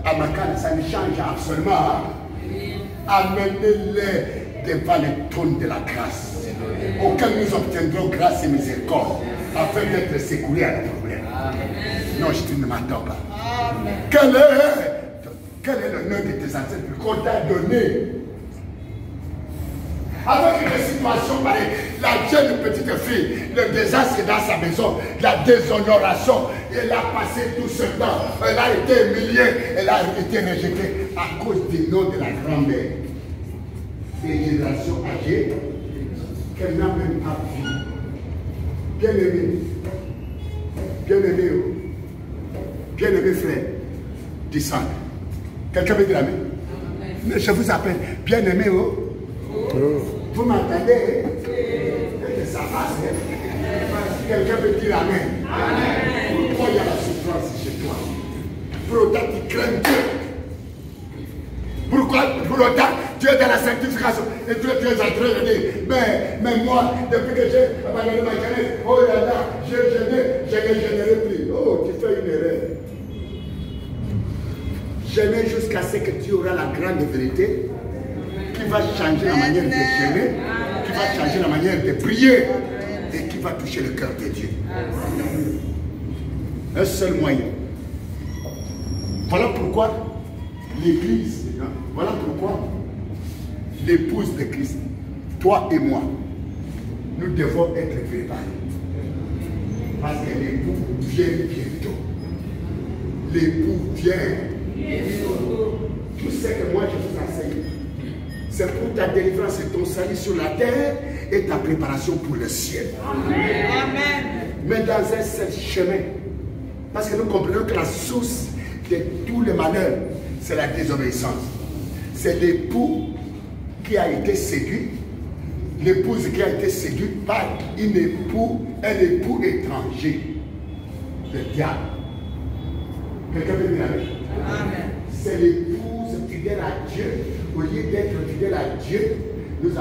Amakan, ça ne change absolument. Hein? Amenez-les devant le trône de la grâce. Auquel nous obtiendrons grâce et miséricorde afin d'être secourus à nos problèmes. Non, je ne m'entends pas. Quel est le nom de tes ancêtres qu'on t'a donné? Avec une situation pareille, la jeune petite fille, le désastre dans sa maison, la déshonoration, elle a passé tout ce temps, elle a été humiliée, elle a été rejetée à cause du nom de la grand-mère. Des générations âgées qu'elle n'a même pas vu. Bien-aimé, bien-aimé frère, descend. Quelqu'un veut dire la main? Mais je vous appelle bien-aimé, oh. Vous m'entendez? Ça passe. Quelqu'un peut dire Amen. Pourquoi il y a la souffrance chez toi? Pour autant tu crains Dieu. Pourquoi? Pour autant tu es dans la sanctification. Et tu es en train de dire, mais moi, depuis que j'ai abandonné ma jeunesse, oh là là, j'ai jeûné, je ne jeûnerai plus. Oh, tu fais une erreur. Jeûner jusqu'à ce que tu auras la grande vérité qui va changer la manière de jeûner, qui va changer la manière de prier et qui va toucher le cœur de Dieu. Un seul moyen. Voilà pourquoi l'Église, voilà pourquoi l'épouse de Christ, toi et moi, nous devons être préparés. Parce que l'époux vient bientôt. L'époux vient. Tout ce que moi je vous enseigne, c'est pour ta délivrance et ton salut sur la terre et ta préparation pour le ciel. Amen. Mais dans un seul chemin. Parce que nous comprenons que la source de tous les malheurs, c'est la désobéissance. C'est l'époux qui a été séduit, l'épouse qui a été séduite par un époux étranger, le diable. Quelqu'un peut dire Amen. C'est l'épouse fidèle à Dieu. Au lieu d'être fidèle à Dieu, nous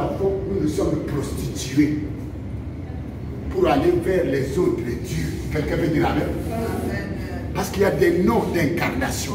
nous sommes prostitués pour aller vers les autres dieux. Quelqu'un peut dire Amen. Parce qu'il y a des noms d'incarnation,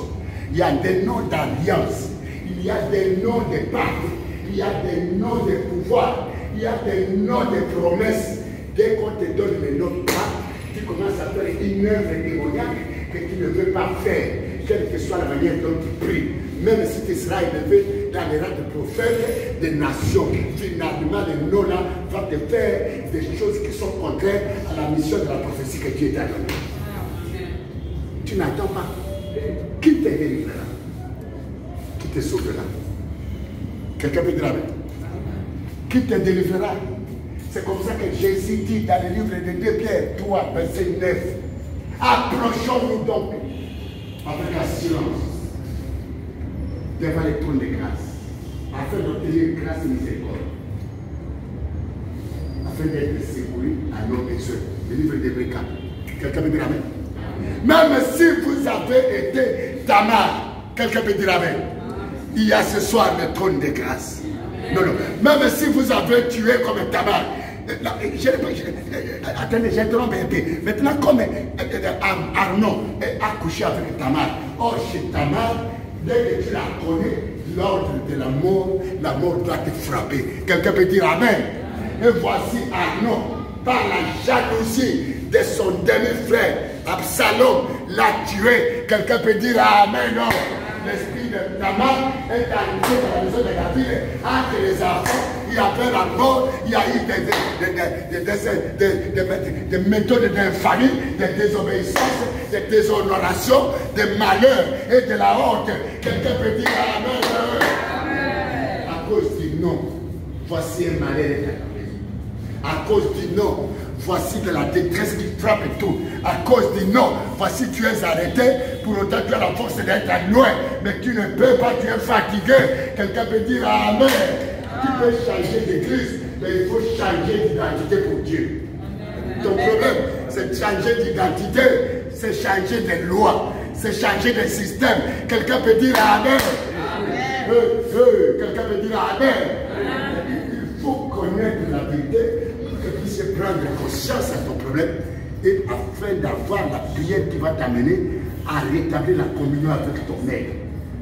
il y a des noms d'alliance, il y a des noms de pacte, il y a des noms de pouvoir, il y a des noms de promesses. Dès qu'on te donne les noms de pacte, tu commences à faire une œuvre démoniaque que tu ne veux pas faire, quelle que soit la manière dont tu pries. Même si tu seras élevé dans les rangs de prophètes des nations, finalement les noms-là vont te faire des choses qui sont contraires à la mission de la prophétie que Dieu t'a donnée. Tu n'attends pas. Qui te délivrera? Qui te sauvera? Quelqu'un peut dire Amen. Qui te délivrera? C'est comme ça que Jésus dit dans le livre de 2 Pierre 3, verset 9. Approchons-nous donc avec assurance devant les trônes de grâce, afin d'obtenir grâce et miséricorde, afin d'être secouru à nos besoins. Le livre d'Hébreux 4. Quelqu'un peut dire Amen. Même si vous avez été Tamar, quelqu'un peut dire Amen. Il y a ce soir le trône de grâce. Non, non. Même si vous avez tué comme Tamar, attendez, j'ai trompé un peu. Maintenant, comme Arnon a couché avec Tamar, or chez Tamar, dès que tu la connais, l'ordre de la mort doit te frapper. Quelqu'un peut dire Amen. Et voici Arnon, par la jalousie de son demi-frère, Absalom l'a tué. Quelqu'un peut dire Amen. Non. L'esprit de Tamar est arrivé dans la maison de David entre les enfants. Il y avait la mort, il y a eu des méthodes d'infamie, des désobéissances, des déshonorations, des malheurs et de la honte. Quelqu'un peut dire Amen. À cause du nom, voici un malheur. À cause du nom, voici de la détresse qui frappe et tout. À cause du nom, voici tu es arrêté. Pour autant tu as la force d'être loin. Mais tu ne peux pas, tu es fatigué. Quelqu'un peut dire Amen. Tu peux changer d'église, mais il faut changer d'identité pour Dieu. Ton problème, c'est de changer d'identité, c'est changer de loi, c'est changer de système. Quelqu'un peut dire Amen. Quelqu'un peut dire Amen. Il faut connaître la vérité pour que tu puisses prendre conscience à ton problème et afin d'avoir la prière qui va t'amener à rétablir la communion avec ton Maître.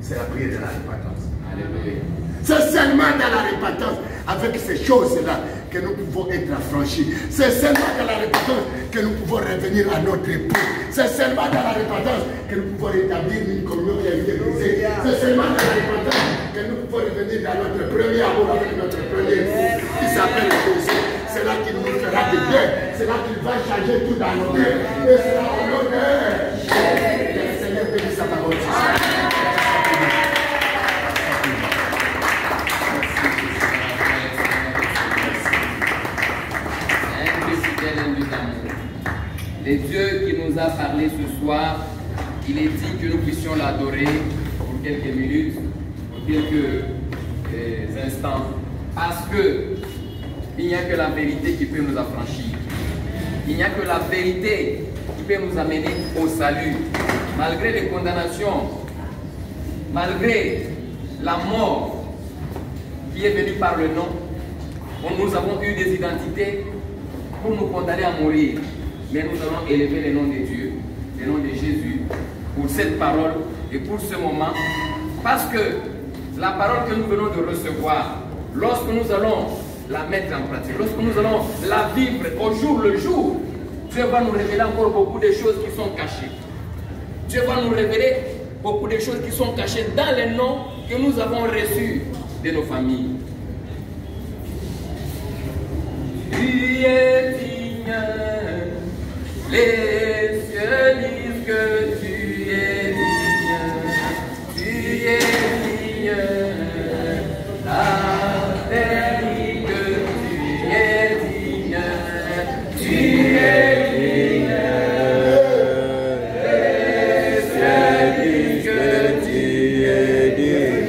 C'est la prière de la repentance. Alléluia. C'est seulement dans la repentance, avec ces choses-là, que nous pouvons être affranchis. C'est seulement dans la repentance que nous pouvons revenir à notre époux. C'est seulement dans la repentance que nous pouvons rétablir une communion qui a été brisée. C'est seulement dans la repentance que que nous pouvons revenir dans notre premier amour avec notre premier amour qui s'appelle Jésus. C'est là qu'il nous fera du bien. C'est là qu'il va changer tout dans nos vies. Et c'est là au nom de que le Seigneur bénisse sa parole. Le Dieu qui nous a parlé ce soir, il est dit que nous puissions l'adorer pour quelques minutes, pour quelques instants, parce que il n'y a que la vérité qui peut nous affranchir. Il n'y a que la vérité qui peut nous amener au salut. Malgré les condamnations, malgré la mort qui est venue par le nom, nous avons eu des identités pour nous condamner à mourir. Mais nous allons élever le nom de Dieu, le nom de Jésus, pour cette parole et pour ce moment, parce que la parole que nous venons de recevoir, lorsque nous allons la mettre en pratique, lorsque nous allons la vivre au jour le jour, Dieu va nous révéler encore beaucoup de choses qui sont cachées. Dieu va nous révéler beaucoup de choses qui sont cachées dans les noms que nous avons reçus de nos familles. Tu es digne. Les cieux disent que tu es digne, la terre dit que tu es digne, les cieux disent que tu es digne,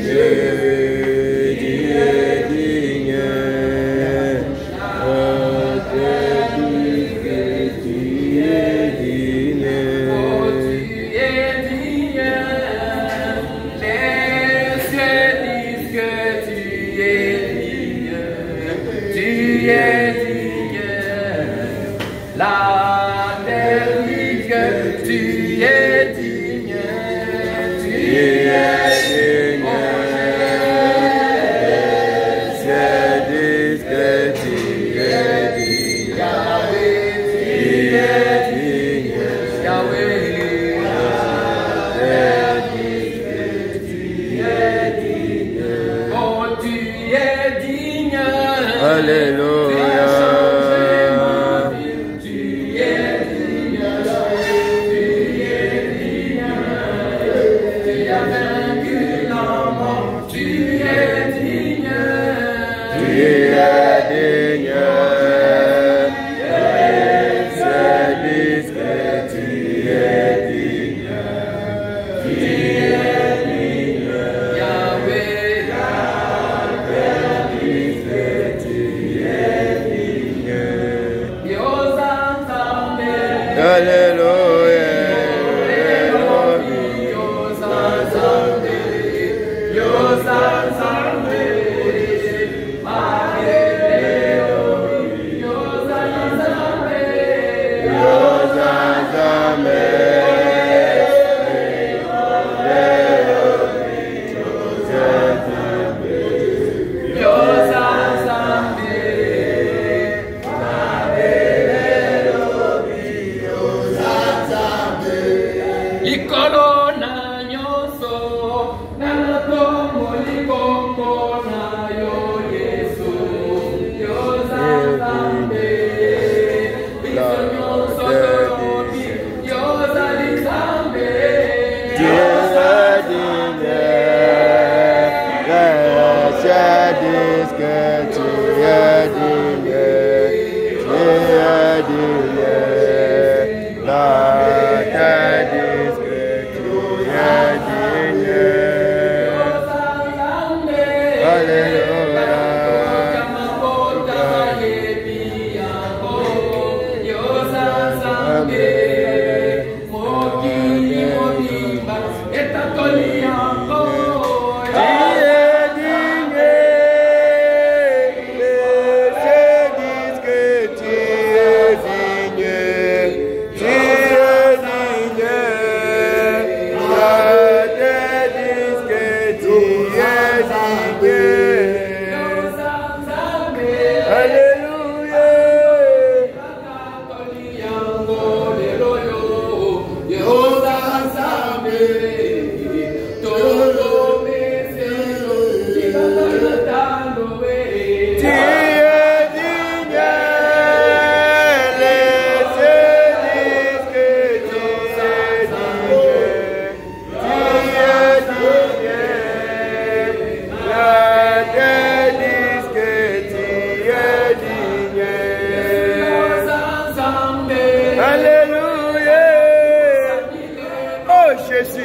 Jésus.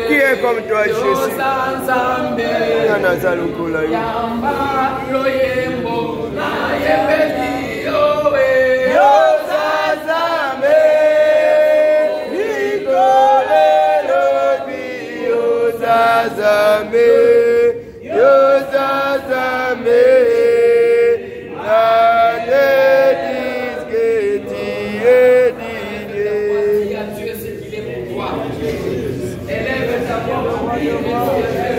Qui est comme toi, Jésus? Élève ta voix.